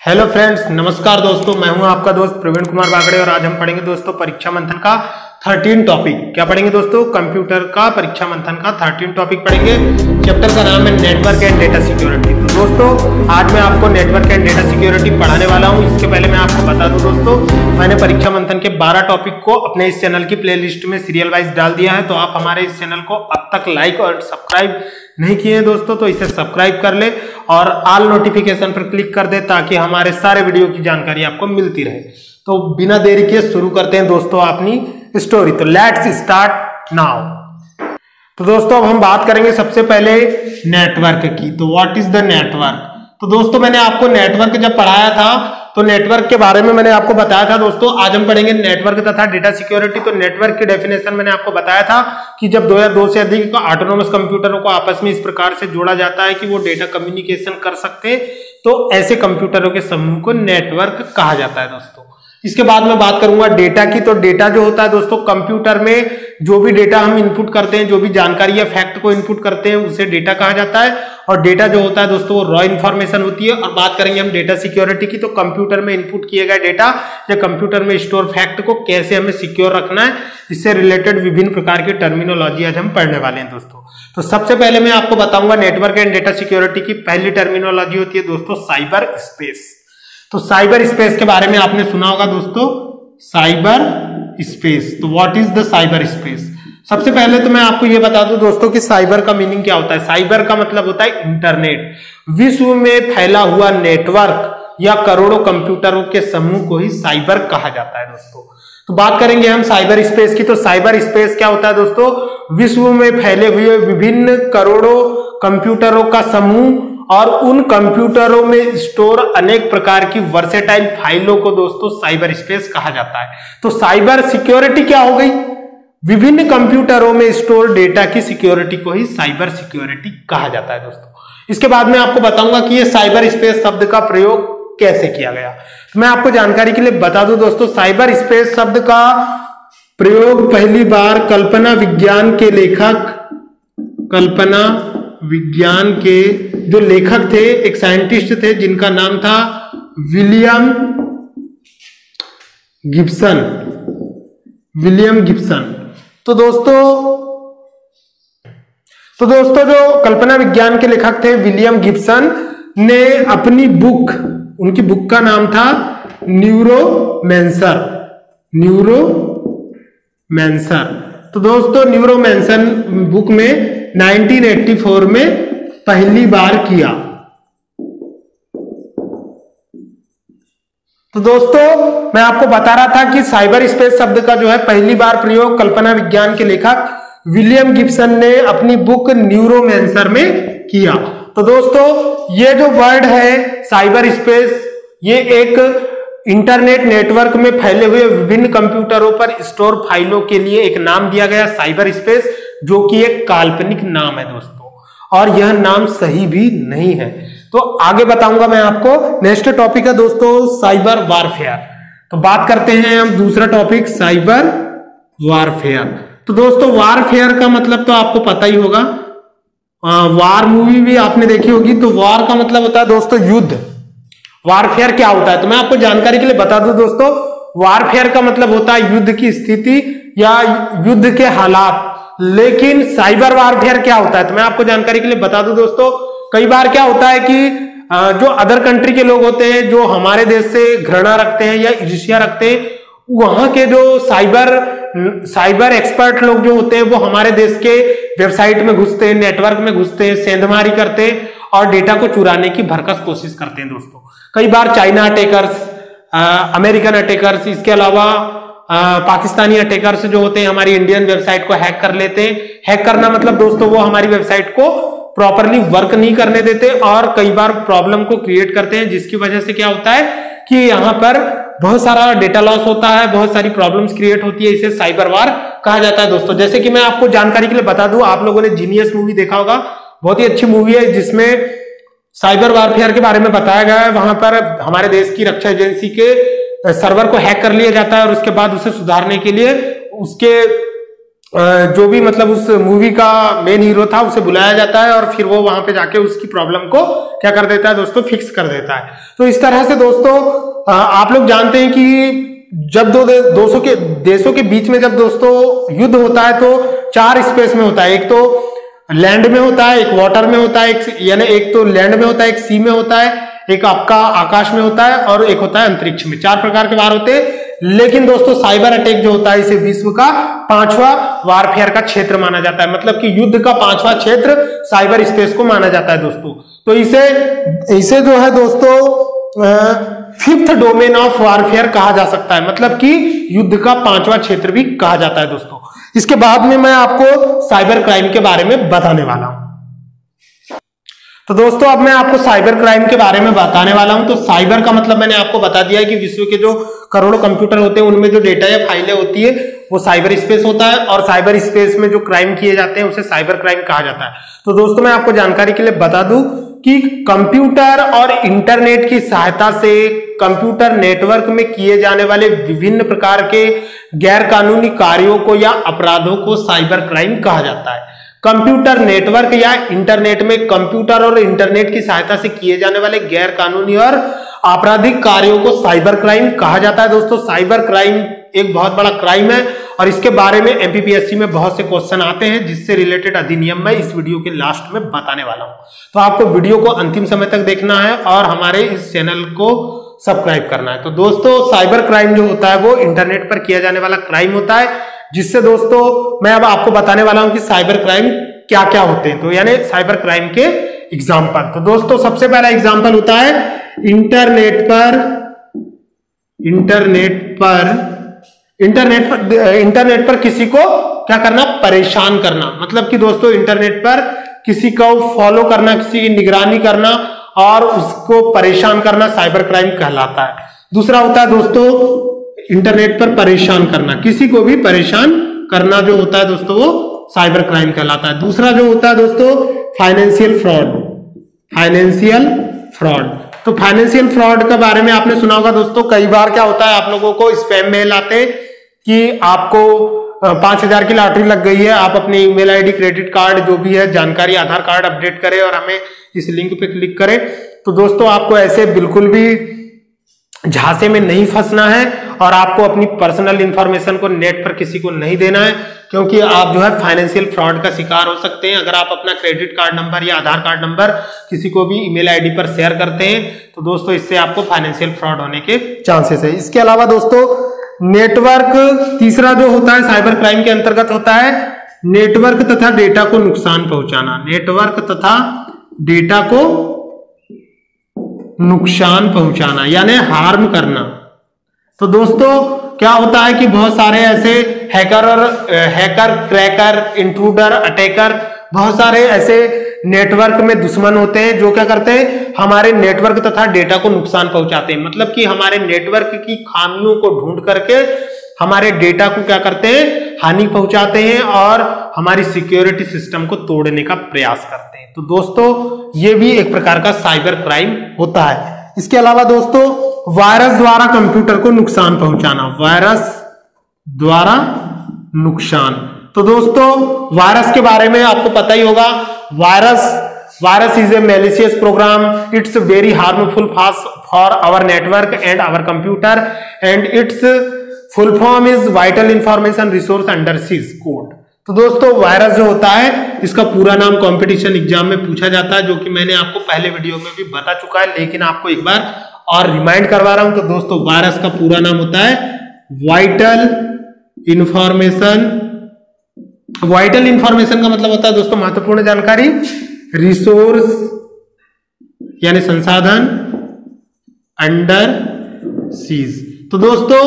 Hello friends, नमस्कार दोस्तों। मैं हूं आपका दोस्त प्रवीण कुमार बागड़े और आज हम पढ़ेंगे दोस्तों परीक्षा मंथन का 13 टॉपिक। क्या पढ़ेंगे दोस्तों? कंप्यूटर का परीक्षा मंथन का 13 टॉपिक पढ़ेंगे। चैप्टर का नाम है नेटवर्क एंड डेटा सिक्योरिटी। तो दोस्तों आज मैं आपको नेटवर्क एंड डेटा सिक्योरिटी पढ़ाने वाला हूं। इसके पहले मैं आपको बता दूं दोस्तों, मैंने परीक्षा मंथन के 12 टॉपिक को अपने इस चैनल की प्लेलिस्ट में सीरियल वाइज डाल दिया है। तो आप हमारे इस चैनल को अब तक लाइक और सब्सक्राइब नहीं किए हैं दोस्तों तो इसे सब्सक्राइब कर ले और ऑल नोटिफिकेशन पर क्लिक कर दे ताकि हमारे सारे वीडियो की जानकारी आपको मिलती रहे। तो बिना देरी के शुरू करते हैं दोस्तों अपनी स्टोरी। तो लेट्स स्टार्ट नाउ। तो दोस्तों अब हम बात करेंगे सबसे पहले नेटवर्क की। तो व्हाट इज द नेटवर्क? तो दोस्तों मैंने आपको नेटवर्क जब पढ़ाया था तो नेटवर्क के बारे में मैंने आपको बताया था दोस्तों। आज हम पढ़ेंगे नेटवर्क तथा डेटा सिक्योरिटी। तो नेटवर्क की डेफिनेशन मैंने आपको बताया था कि जब दो या दो से अधिक ऑटोनोमस कंप्यूटरों को आपस में इस प्रकार से जोड़ा जाता है कि वो डेटा कम्युनिकेशन कर सकते हैं, तो ऐसे कंप्यूटरों के समूह को नेटवर्क कहा जाता है दोस्तों। इसके बाद मैं बात करूंगा डेटा की। तो डेटा जो होता है दोस्तों, कंप्यूटर में जो भी डेटा हम इनपुट करते हैं, जो भी जानकारी या फैक्ट को इनपुट करते हैं, उसे डेटा कहा जाता है। और डेटा जो होता है दोस्तों वो रॉ इंफॉर्मेशन होती है। और बात करेंगे हम डेटा सिक्योरिटी की। तो कंप्यूटर में इनपुट किए गए डेटा या कंप्यूटर में स्टोर फैक्ट को कैसे हमें सिक्योर रखना है, इससे रिलेटेड विभिन्न प्रकार की टर्मिनोलॉजी आज हम पढ़ने वाले हैं दोस्तों। तो सबसे पहले मैं आपको बताऊंगा नेटवर्क एंड डेटा सिक्योरिटी की पहली टर्मिनोलॉजी होती है दोस्तों साइबर स्पेस। तो साइबर स्पेस के बारे में आपने सुना होगा दोस्तों, साइबर स्पेस। तो what is the cyber space? सबसे पहले तो मैं आपको यह बता दूं दोस्तों कि साइबर का मीनिंग क्या होता है। साइबर का मतलब होता है इंटरनेट, विश्व में फैला हुआ नेटवर्क या करोड़ों कंप्यूटरों के समूह को ही साइबर कहा जाता है दोस्तों। तो बात करेंगे हम साइबर स्पेस की। तो साइबर स्पेस क्या होता है दोस्तों? विश्व में फैले हुए विभिन्न करोड़ों कंप्यूटरों का समूह और उन कंप्यूटरों में स्टोर अनेक प्रकार की वर्सेटाइल फाइलों को दोस्तों साइबर स्पेस कहा जाता है। तो साइबर सिक्योरिटी क्या हो गई? विभिन्न कंप्यूटरों में स्टोर डेटा की सिक्योरिटी को ही साइबर सिक्योरिटी कहा जाता है दोस्तों। इसके बाद मैं आपको बताऊंगा कि ये साइबर स्पेस शब्द का प्रयोग कैसे किया गया। तो मैं आपको जानकारी के लिए बता दूं दोस्तों, साइबर स्पेस शब्द का प्रयोग पहली बार कल्पना विज्ञान के जो लेखक थे, एक साइंटिस्ट थे जिनका नाम था विलियम गिब्सन। तो दोस्तों जो कल्पना विज्ञान के लेखक थे विलियम गिब्सन ने अपनी बुक, उनकी बुक का नाम था न्यूरोमैंसर। तो दोस्तों न्यूरोमैंसर बुक में 1984 में पहली बार किया। तो दोस्तों मैं आपको बता रहा था कि साइबर स्पेस शब्द का जो है पहली बार प्रयोग कल्पना विज्ञान के लेखक विलियम गिब्सन ने अपनी बुक न्यूरोमैंसर में किया। तो दोस्तों ये जो वर्ड है साइबर स्पेस, ये एक इंटरनेट नेटवर्क में फैले हुए विभिन्न कंप्यूटरों पर स्टोर फाइलों के लिए एक नाम दिया गया साइबर स्पेस, जो कि एक काल्पनिक नाम है दोस्तों और यह नाम सही भी नहीं है। तो आगे बताऊंगा मैं आपको। नेक्स्ट टॉपिक है दोस्तों साइबर वारफेयर। तो बात करते हैं हम दूसरा टॉपिक साइबर वारफेयर। तो दोस्तों वारफेयर का मतलब तो आपको पता ही होगा, वार मूवी भी आपने देखी होगी। तो वार का मतलब होता है दोस्तों युद्ध। वारफेयर क्या होता है? तो मैं आपको जानकारी के लिए बता दूं दोस्तों, वारफेयर का मतलब होता है युद्ध की स्थिति या युद्ध के हालात। लेकिन साइबर वारफेयर क्या होता है? तो मैं आपको जानकारी के लिए बता दूं दोस्तों, कई बार क्या होता है कि जो अदर कंट्री के लोग होते हैं, जो हमारे देश से घृणा रखते हैं या ईर्ष्या रखते हैं, वहां के जो साइबर एक्सपर्ट लोग जो होते हैं वो हमारे देश के वेबसाइट में घुसते हैं, नेटवर्क में घुसते हैं, सेंधमारी करते हैं और डेटा को चुराने की भरकस कोशिश करते हैं दोस्तों। कई बार चाइना अटैकर्स, अमेरिकन अटैकर्स, इसके अलावा पाकिस्तानी अटैकर्स जो होते हैं हमारी इंडियन वेबसाइट को हैक कर लेते हैं। हैक करना मतलब दोस्तों वो हमारी वेबसाइट को प्रॉपरली वर्क नहीं करने देते और कई बार प्रॉब्लम को क्रिएट करते हैं, जिसकी वजह से क्या होता है कि यहाँ पर बहुत सारा डेटा लॉस होता है, बहुत सारी प्रॉब्लम्स क्रिएट होती है। इसे साइबर वार कहा जाता है दोस्तों। जैसे कि मैं आपको जानकारी के लिए बता दूं, आप लोगों ने जीनियस मूवी देखा होगा, बहुत ही अच्छी मूवी है जिसमें साइबर वारफेयर के बारे में बताया गया है। वहां पर हमारे देश की रक्षा एजेंसी के सर्वर को हैक कर लिया जाता है और उसके बाद उसे सुधारने के लिए उसके जो भी मतलब उस मूवी का मेन हीरो था उसे बुलाया जाता है और फिर वो वहां पे जाके उसकी प्रॉब्लम को क्या कर देता है दोस्तों, फिक्स कर देता है। तो इस तरह से दोस्तों आप लोग जानते हैं कि जब दो देशों के बीच में जब दोस्तों युद्ध होता है तो 4 स्पेस में होता है। एक तो लैंड में होता है, एक वाटर में होता है, यानी एक तो लैंड में होता है, एक सी में होता है, एक आपका आकाश में होता है और एक होता है अंतरिक्ष में। 4 प्रकार के वार होते हैं। लेकिन दोस्तों साइबर अटैक जो होता है इसे विश्व का 5वां वारफेयर का क्षेत्र माना जाता है, मतलब कि युद्ध का 5वां क्षेत्र साइबर स्पेस को माना जाता है दोस्तों। तो इसे जो है दोस्तों 5th डोमेन ऑफ वारफेयर कहा जा सकता है, मतलब कि युद्ध का 5वां क्षेत्र भी कहा जाता है दोस्तों। इसके बाद में मैं आपको साइबर क्राइम के बारे में बताने वाला हूं। तो दोस्तों अब मैं आपको साइबर क्राइम के बारे में बताने वाला हूं। तो साइबर का मतलब मैंने आपको बता दिया है कि विश्व के जो करोड़ों कंप्यूटर होते हैं उनमें जो डेटा या फाइलें होती है वो साइबर स्पेस होता है, और साइबर स्पेस में जो क्राइम किए जाते हैं उसे साइबर क्राइम कहा जाता है। तो दोस्तों मैं आपको जानकारी के लिए बता दूं कि कंप्यूटर और इंटरनेट की सहायता से कंप्यूटर नेटवर्क में किए जाने वाले विभिन्न प्रकार के गैर कानूनी कार्यों को या अपराधों को साइबर क्राइम कहा जाता है। कंप्यूटर नेटवर्क या इंटरनेट में कंप्यूटर और इंटरनेट की सहायता से किए जाने वाले गैर कानूनी और आपराधिक कार्यों को साइबर क्राइम कहा जाता है। दोस्तों साइबर क्राइम एक बहुत बड़ा क्राइम है और इसके बारे में एमपीपीएससी में बहुत से क्वेश्चन आते हैं, जिससे रिलेटेड अधिनियम मैं इस वीडियो के लास्ट में बताने वाला हूं। तो आपको वीडियो को अंतिम समय तक देखना है और हमारे इस चैनल को सब्सक्राइब करना है। तो दोस्तों साइबर क्राइम जो होता है वो इंटरनेट पर किया जाने वाला क्राइम होता है, जिससे दोस्तों मैं अब आपको बताने वाला हूं कि साइबर क्राइम क्या क्या होते हैं। तो यानी साइबर क्राइम के एग्जाम्पल। तो दोस्तों सबसे पहला एग्जाम्पल होता है इंटरनेट पर किसी को क्या करना, परेशान करना। मतलब कि दोस्तों इंटरनेट पर किसी को फॉलो करना, किसी की निगरानी करना और उसको परेशान करना साइबर क्राइम कहलाता है। दूसरा होता है दोस्तों इंटरनेट पर परेशान करना, किसी को भी परेशान करना जो होता है दोस्तों वो साइबर क्राइम कहलाता है। दूसरा जो होता है दोस्तों फाइनेंशियल फ्रॉड। तो फाइनेंशियल फ्रॉड के बारे में आपने सुना होगा दोस्तों। कई बार क्या होता है आप लोगों को स्पैम मेल आते कि आपको 5,000 की लॉटरी लग गई है, आप अपनी ईमेल आईडी, क्रेडिट कार्ड जो भी है जानकारी, आधार कार्ड अपडेट करें और हमें इस लिंक पे क्लिक करें। तो दोस्तों आपको ऐसे बिल्कुल भी झांसे में नहीं फंसना है और आपको अपनी पर्सनल इंफॉर्मेशन को नेट पर किसी को नहीं देना है, क्योंकि आप जो है फाइनेंशियल फ्रॉड का शिकार हो सकते हैं। अगर आप अपना क्रेडिट कार्ड नंबर या आधार कार्ड नंबर किसी को भी ईमेल आईडी पर शेयर करते हैं तो दोस्तों इससे आपको फाइनेंशियल फ्रॉड होने के चांसेस है। इसके अलावा दोस्तों नेटवर्क, तीसरा जो होता है साइबर क्राइम के अंतर्गत होता है नेटवर्क तथा डेटा को नुकसान पहुंचाना। नेटवर्क तथा डेटा को नुकसान पहुंचाना यानी हार्म करना। तो दोस्तों क्या होता है कि बहुत सारे ऐसे हैकर, क्रैकर, इंट्रूडर, अटैकर, बहुत सारे ऐसे नेटवर्क में दुश्मन होते हैं जो क्या करते हैं, हमारे नेटवर्क तथा डेटा को नुकसान पहुंचाते हैं। मतलब कि हमारे नेटवर्क की खामियों को ढूंढ करके हमारे डेटा को क्या करते हैं, हानि पहुंचाते हैं और हमारी सिक्योरिटी सिस्टम को तोड़ने का प्रयास करते हैं। तो दोस्तों ये भी एक प्रकार का साइबर क्राइम होता है। इसके अलावा दोस्तों वायरस द्वारा कंप्यूटर को नुकसान पहुंचाना। वायरस द्वारा नुकसान। तो दोस्तों वायरस के बारे में आपको पता ही होगा। Virus is a malicious program, it's very harmful for our network and our computer and it's full form is vital information resource under siege code. तो दोस्तों वायरस जो होता है इसका पूरा नाम कंपटीशन एग्जाम में पूछा जाता है, जो कि मैंने आपको पहले वीडियो में भी बता चुका है, लेकिन आपको एक बार और रिमाइंड करवा रहा हूं। तो दोस्तों वायरस का पूरा नाम होता है वाइटल इंफॉर्मेशन का मतलब होता है दोस्तों महत्वपूर्ण जानकारी, रिसोर्स यानी संसाधन, अंडर सीज। तो दोस्तों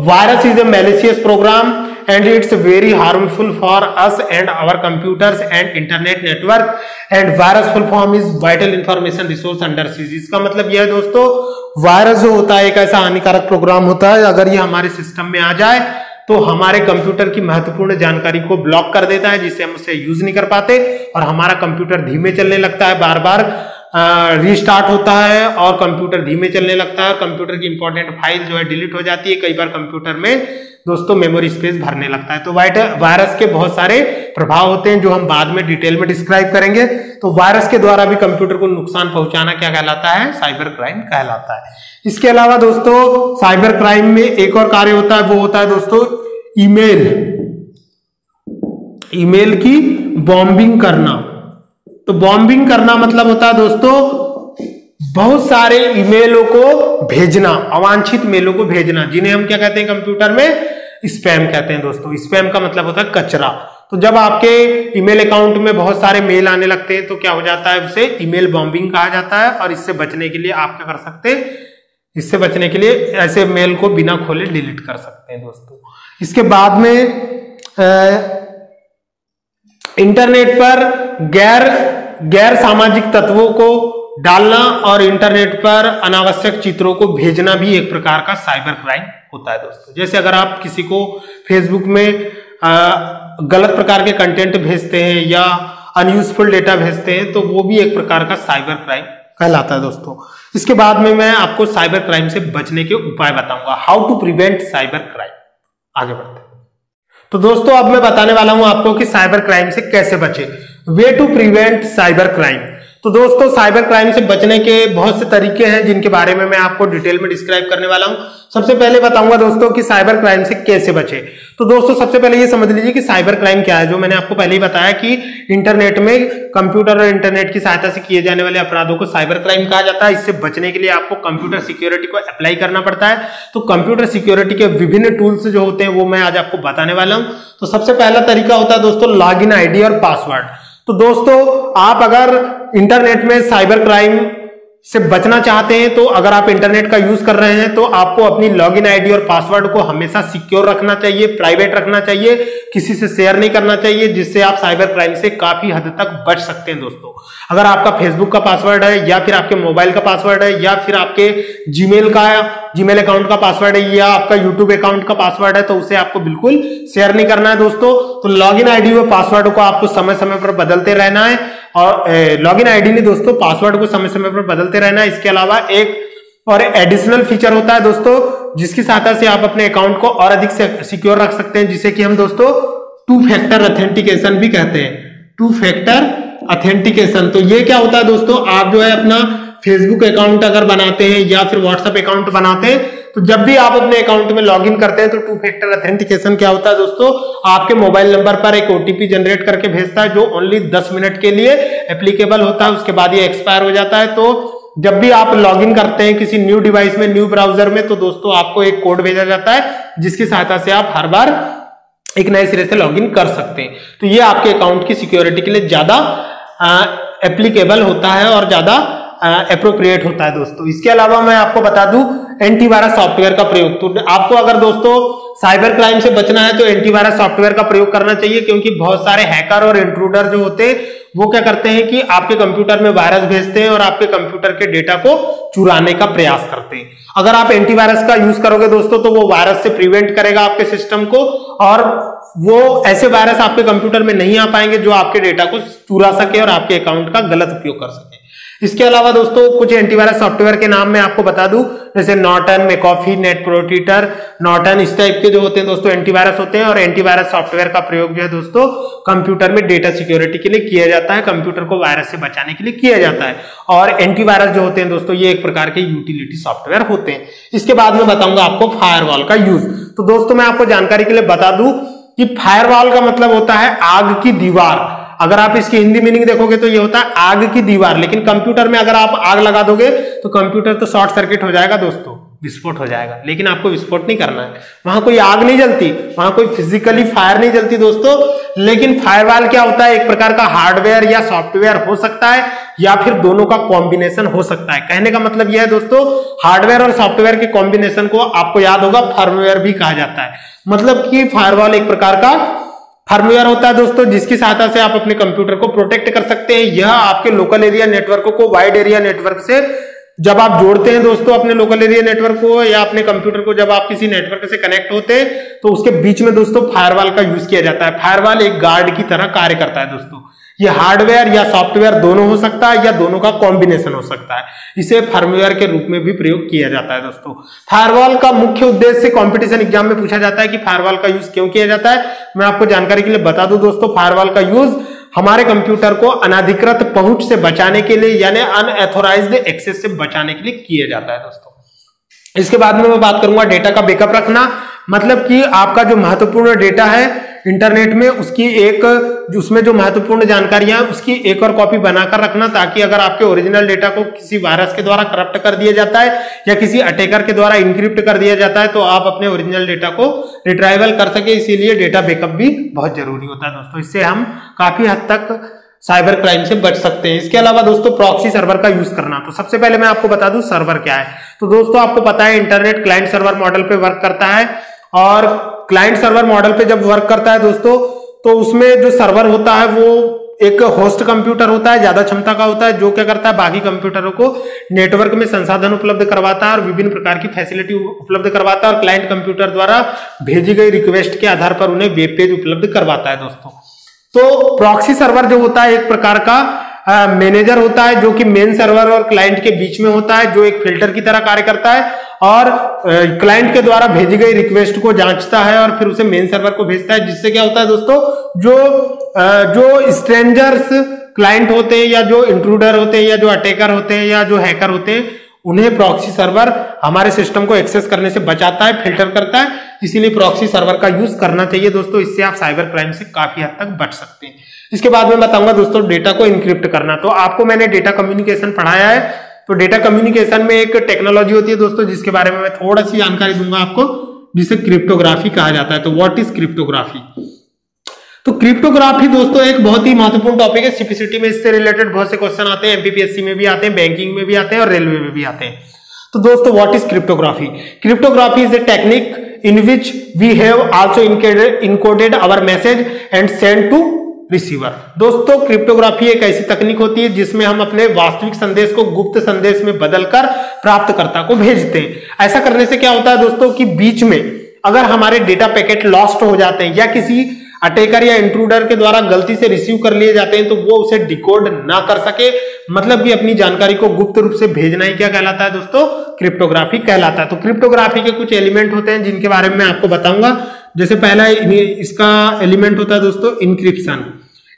virus is a malicious program and it's very harmful for us and our computers and internet network and virus full form is vital information resource under siege। इसका मतलब यह है दोस्तों वायरस जो होता है एक ऐसा हानिकारक प्रोग्राम होता है, अगर ये हमारे सिस्टम में आ जाए तो हमारे कंप्यूटर की महत्वपूर्ण जानकारी को ब्लॉक कर देता है, जिससे हम उसे यूज नहीं कर पाते और हमारा कंप्यूटर धीमे चलने लगता है, बार बार रीस्टार्ट होता है और कंप्यूटर धीमे चलने लगता है और कंप्यूटर की इंपॉर्टेंट फाइल जो है डिलीट हो जाती है। कई बार कंप्यूटर में दोस्तों मेमोरी स्पेस भरने लगता है। तो वायरस के बहुत सारे प्रभाव होते हैं जो हम बाद में डिटेल में डिस्क्राइब करेंगे। तो वायरस के द्वारा भी कंप्यूटर को नुकसान पहुंचाना क्या कहलाता है? साइबर क्राइम कहलाता है। इसके अलावा दोस्तों साइबर क्राइम में एक और कार्य होता है, वो होता है दोस्तों ईमेल की बॉम्बिंग करना। तो बॉम्बिंग करना मतलब होता है दोस्तों बहुत सारे ईमेलों को भेजना, अवांछित मेलों को भेजना, जिन्हें हम क्या कहते हैं कंप्यूटर में? स्पैम कहते हैं दोस्तों। स्पैम का मतलब होता है कचरा। तो जब आपके ईमेल अकाउंट में बहुत सारे मेल आने लगते हैं तो क्या हो जाता है? उसे ईमेल बॉम्बिंग कहा जाता है। और इससे बचने के लिए आप क्या कर सकते हैं? इससे बचने के लिए ऐसे मेल को बिना खोले डिलीट कर सकते हैं दोस्तों। इसके बाद में इंटरनेट पर गैर सामाजिक तत्वों को डालना और इंटरनेट पर अनावश्यक चित्रों को भेजना भी एक प्रकार का साइबर क्राइम होता है दोस्तों। जैसे अगर आप किसी को फेसबुक में गलत प्रकार के कंटेंट भेजते हैं या अनयूजफुल डेटा भेजते हैं तो वो भी एक प्रकार का साइबर क्राइम कहलाता है दोस्तों। इसके बाद में मैं आपको साइबर क्राइम से बचने के उपाय बताऊंगा, how to prevent cyber crime. आगे बढ़ते हैं। तो दोस्तों अब मैं बताने वाला हूं आपको कि साइबर क्राइम से कैसे बचे, way to prevent cyber crime. तो दोस्तों साइबर क्राइम से बचने के बहुत से तरीके हैं जिनके बारे में मैं आपको डिटेल में डिस्क्राइब करने वाला हूं। सबसे पहले बताऊंगा दोस्तों कि साइबर क्राइम से कैसे बचे। तो दोस्तों सबसे पहले ये समझ लीजिए कि साइबर क्राइम क्या है। जो मैंने आपको पहले ही बताया कि इंटरनेट में कंप्यूटर और इंटरनेट की सहायता से किए जाने वाले अपराधों को साइबर क्राइम कहा जाता है। इससे बचने के लिए आपको कंप्यूटर सिक्योरिटी को अप्लाई करना पड़ता है। तो कंप्यूटर सिक्योरिटी के विभिन्न टूल्स जो होते हैं वो मैं आज आपको बताने वाला हूं। तो सबसे पहला तरीका होता है दोस्तों लॉग इन आईडी और पासवर्ड। तो दोस्तों आप अगर इंटरनेट में साइबर क्राइम से बचना चाहते हैं तो अगर आप इंटरनेट का यूज कर रहे हैं तो आपको अपनी लॉगिन आईडी और पासवर्ड को हमेशा सिक्योर रखना चाहिए, प्राइवेट रखना चाहिए, किसी से शेयर नहीं करना चाहिए, जिससे आप साइबर क्राइम से काफी हद तक बच सकते हैं दोस्तों। अगर आपका फेसबुक का पासवर्ड है या फिर आपके मोबाइल का पासवर्ड है या फिर आपके जीमेल अकाउंट का पासवर्ड है या आपका यूट्यूब अकाउंट का पासवर्ड है तो उसे आपको बिल्कुल शेयर नहीं करना है दोस्तों। तो लॉगिन आईडी और पासवर्ड को आपको समय समय पर बदलते रहना है और लॉगिन आईडी नहीं दोस्तों, पासवर्ड को समय समय पर बदलते रहना है। इसके अलावा एक और एडिशनल फीचर होता है दोस्तों जिसकी सहायता से आप अपने अकाउंट को और अधिक सिक्योर रख सकते हैं, जिसे कि हम दोस्तों टू फैक्टर ऑथेंटिकेशन भी कहते हैं। Two factor authentication. तो ये क्या होता है दोस्तों, आप जो है अपना फेसबुक अकाउंट अगर बनाते हैं या फिर व्हाट्सएप अकाउंट बनाते हैं तो जब भी आप अपने अकाउंट में लॉगिन करते हैं तो टू फैक्टर ऑथेंटिकेशन क्या होता है दोस्तों, आपके मोबाइल नंबर पर एक ओटीपी जनरेट करके भेजता है जो ओनली 10 मिनट के लिए एप्लीकेबल होता है, उसके बाद ये एक्सपायर हो जाता है। तो जब भी आप लॉगिन करते हैं किसी न्यू डिवाइस में, न्यू ब्राउजर में, तो दोस्तों आपको एक कोड भेजा जाता है जिसकी सहायता से आप हर बार एक नए सिरे से लॉगिन कर सकते हैं। तो ये आपके अकाउंट की सिक्योरिटी के लिए ज्यादा एप्लीकेबल होता है और ज्यादा एप्रोप्रिएट होता है दोस्तों। इसके अलावा मैं आपको बता दूं एंटीवायरस सॉफ्टवेयर का प्रयोग। तो आपको अगर दोस्तों साइबर क्राइम से बचना है तो एंटीवायरस सॉफ्टवेयर का प्रयोग करना चाहिए, क्योंकि बहुत सारे हैकर और इंट्रूडर जो होते हैं वो क्या करते हैं कि आपके कंप्यूटर में वायरस भेजते हैं और आपके कंप्यूटर के डेटा को चुराने का प्रयास करते हैं। अगर आप एंटीवायरस का यूज करोगे दोस्तों तो वो वायरस से प्रिवेंट करेगा आपके सिस्टम को और वो ऐसे वायरस आपके कंप्यूटर में नहीं आ पाएंगे जो आपके डेटा को चुरा सके और आपके अकाउंट का गलत उपयोग कर सके। इसके अलावा दोस्तों कुछ एंटीवायरस सॉफ्टवेयर के नाम मैं आपको बता दूं, जैसे नॉर्टन, मैकॉफी, नेट प्रोटीटर, नॉर्टन, इस टाइप के जो होते हैं दोस्तों एंटीवायरस होते हैं। और एंटीवायरस सॉफ्टवेयर का प्रयोग जो है दोस्तों कंप्यूटर में डेटा सिक्योरिटी के लिए किया जाता है, कंप्यूटर को वायरस से बचाने के लिए किया जाता है। और एंटीवायरस जो होते हैं दोस्तों ये एक प्रकार के यूटिलिटी सॉफ्टवेयर होते हैं। इसके बाद में बताऊंगा आपको फायरवॉल का यूज। तो दोस्तों मैं आपको जानकारी के लिए बता दूं कि फायरवॉल का मतलब होता है आग की दीवार। अगर आप इसकी हिंदी मीनिंग देखोगे तो ये होता है आग की दीवार। लेकिन कंप्यूटर में अगर आप आग लगा दोगे तो कंप्यूटर तो शॉर्ट सर्किट हो जाएगा दोस्तों, विस्फोट हो जाएगा। लेकिन आपको विस्फोट नहीं करना है, वहां कोई आग नहीं जलती, वहां कोई फिजिकली फायर नहीं जलती दोस्तों। लेकिन फायरवॉल क्या होता है, एक प्रकार का हार्डवेयर या सॉफ्टवेयर हो सकता है या फिर दोनों का कॉम्बिनेशन हो सकता है। कहने का मतलब यह है दोस्तों, हार्डवेयर और सॉफ्टवेयर के कॉम्बिनेशन को आपको याद होगा फर्मवेयर भी कहा जाता है। मतलब कि फायरवॉल एक प्रकार का फर्मवेयर होता है दोस्तों जिसकी सहायता से आप अपने कंप्यूटर को प्रोटेक्ट कर सकते हैं। यह आपके लोकल एरिया नेटवर्क को वाइड एरिया नेटवर्क से जब आप जोड़ते हैं दोस्तों, अपने लोकल एरिया नेटवर्क को या अपने कंप्यूटर को जब आप किसी नेटवर्क से कनेक्ट होते हैं तो उसके बीच में दोस्तों फायरवॉल का यूज किया जाता है। फायरवॉल एक गार्ड की तरह कार्य करता है दोस्तों। ये हार्डवेयर या सॉफ्टवेयर दोनों हो सकता है या दोनों का कॉम्बिनेशन हो सकता है। इसे फर्मवेयर के रूप में भी प्रयोग किया जाता है दोस्तों। फायरवॉल का मुख्य उद्देश्य कंपटीशन एग्जाम में पूछा जाता है कि फायरवॉल का यूज क्यों किया जाता है। मैं आपको जानकारी के लिए बता दूं दोस्तों, फायरवॉल का यूज हमारे कंप्यूटर को अनधिकृत पहुंच से बचाने के लिए यानी अनऑथोराइज्ड एक्सेस से बचाने के लिए किया जाता है दोस्तों। इसके बाद में मैं बात करूंगा डेटा का बैकअप रखना, मतलब कि आपका जो महत्वपूर्ण डेटा है इंटरनेट में उसमें जो महत्वपूर्ण जानकारियां उसकी एक और कॉपी बनाकर रखना, ताकि अगर आपके ओरिजिनल डेटा को किसी वायरस के द्वारा करप्ट कर दिया जाता है या किसी अटैकर के द्वारा इनक्रिप्ट कर दिया जाता है तो आप अपने ओरिजिनल डेटा को रिट्राइवल कर सके। इसीलिए डेटा बैकअप भी बहुत जरूरी होता है दोस्तों। इससे हम काफी हद तक साइबर क्राइम से बच सकते हैं। इसके अलावा दोस्तों प्रॉक्सी सर्वर का यूज करना, तो सबसे पहले मैं आपको बता दूं सर्वर क्या है। तो दोस्तों आपको पता है इंटरनेट क्लाइंट सर्वर मॉडल पे वर्क करता है, और क्लाइंट सर्वर मॉडल पे जब वर्क करता है दोस्तों तो उसमें जो सर्वर होता है वो एक होस्ट कंप्यूटर होता है, ज्यादा क्षमता का होता है, जो क्या करता है बाकी कंप्यूटरों को नेटवर्क में संसाधन उपलब्ध करवाता है और विभिन्न प्रकार की फैसिलिटी उपलब्ध करवाता है, और क्लाइंट कंप्यूटर द्वारा भेजी गई रिक्वेस्ट के आधार पर उन्हें वेब पेज उपलब्ध करवाता है दोस्तों। तो प्रॉक्सी सर्वर जो होता है एक प्रकार का मैनेजर होता है, जो कि मेन सर्वर और क्लाइंट के बीच में होता है, जो एक फिल्टर की तरह कार्य करता है और क्लाइंट के द्वारा भेजी गई रिक्वेस्ट को जांचता है और फिर उसे मेन सर्वर को भेजता है। जिससे क्या होता है दोस्तों, जो स्ट्रेंजर्स क्लाइंट होते हैं या जो इंट्रूडर होते हैं या जो अटैकर होते हैं या जो हैकर होते हैं, उन्हें प्रॉक्सी सर्वर हमारे सिस्टम को एक्सेस करने से बचाता है, फिल्टर करता है। इसीलिए प्रॉक्सी सर्वर का यूज करना चाहिए दोस्तों। इससे आप साइबर क्राइम से काफी हद तक बच सकते हैं। इसके बाद में बताऊंगा दोस्तों डेटा को इनक्रिप्ट करना। तो आपको मैंने डेटा कम्युनिकेशन पढ़ाया है, तो डेटा कम्युनिकेशन में एक टेक्नोलॉजी होती है दोस्तों जिसके बारे में मैं थोड़ा सी जानकारी दूंगा आपको, जिसे क्रिप्टोग्राफी कहा जाता है। तो व्हाट इज क्रिप्टोग्राफी? तो क्रिप्टोग्राफी दोस्तों एक बहुत ही महत्वपूर्ण टॉपिक है। सीपीसीटी में इससे रिलेटेड बहुत से क्वेश्चन आते हैं, एमपीपीएससी में भी आते हैं, बैंकिंग में भी आते हैं और रेलवे में भी आते हैं। तो दोस्तों what is cryptography? Cryptography is a technique in which we have also encoded our message and send to receiver. दोस्तों क्रिप्टोग्राफी एक ऐसी तकनीक होती है जिसमें हम अपने वास्तविक संदेश को गुप्त संदेश में बदलकर प्राप्तकर्ता को भेजते हैं। ऐसा करने से क्या होता है दोस्तों कि बीच में अगर हमारे डेटा पैकेट लॉस्ट हो जाते हैं या किसी अटैकर या इंट्रूडर के द्वारा गलती से रिसीव कर लिए जाते हैं तो वो उसे डिकोड ना कर सके, मतलब कि अपनी जानकारी को गुप्त रूप से भेजना ही क्या कहलाता है दोस्तों? क्रिप्टोग्राफी कहलाता है। तो क्रिप्टोग्राफी के कुछ एलिमेंट होते हैं जिनके बारे में मैं आपको बताऊंगा। जैसे पहला इसका एलिमेंट होता है दोस्तों इंक्रिप्शन।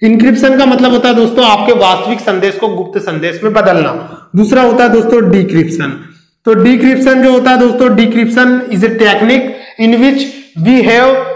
इंक्रिप्शन का मतलब होता है दोस्तों आपके वास्तविक संदेश को गुप्त संदेश में बदलना। दूसरा होता है दोस्तों डिक्रिप्शन। तो डिक्रिप्शन जो होता है दोस्तों, decryption is a technique in which we have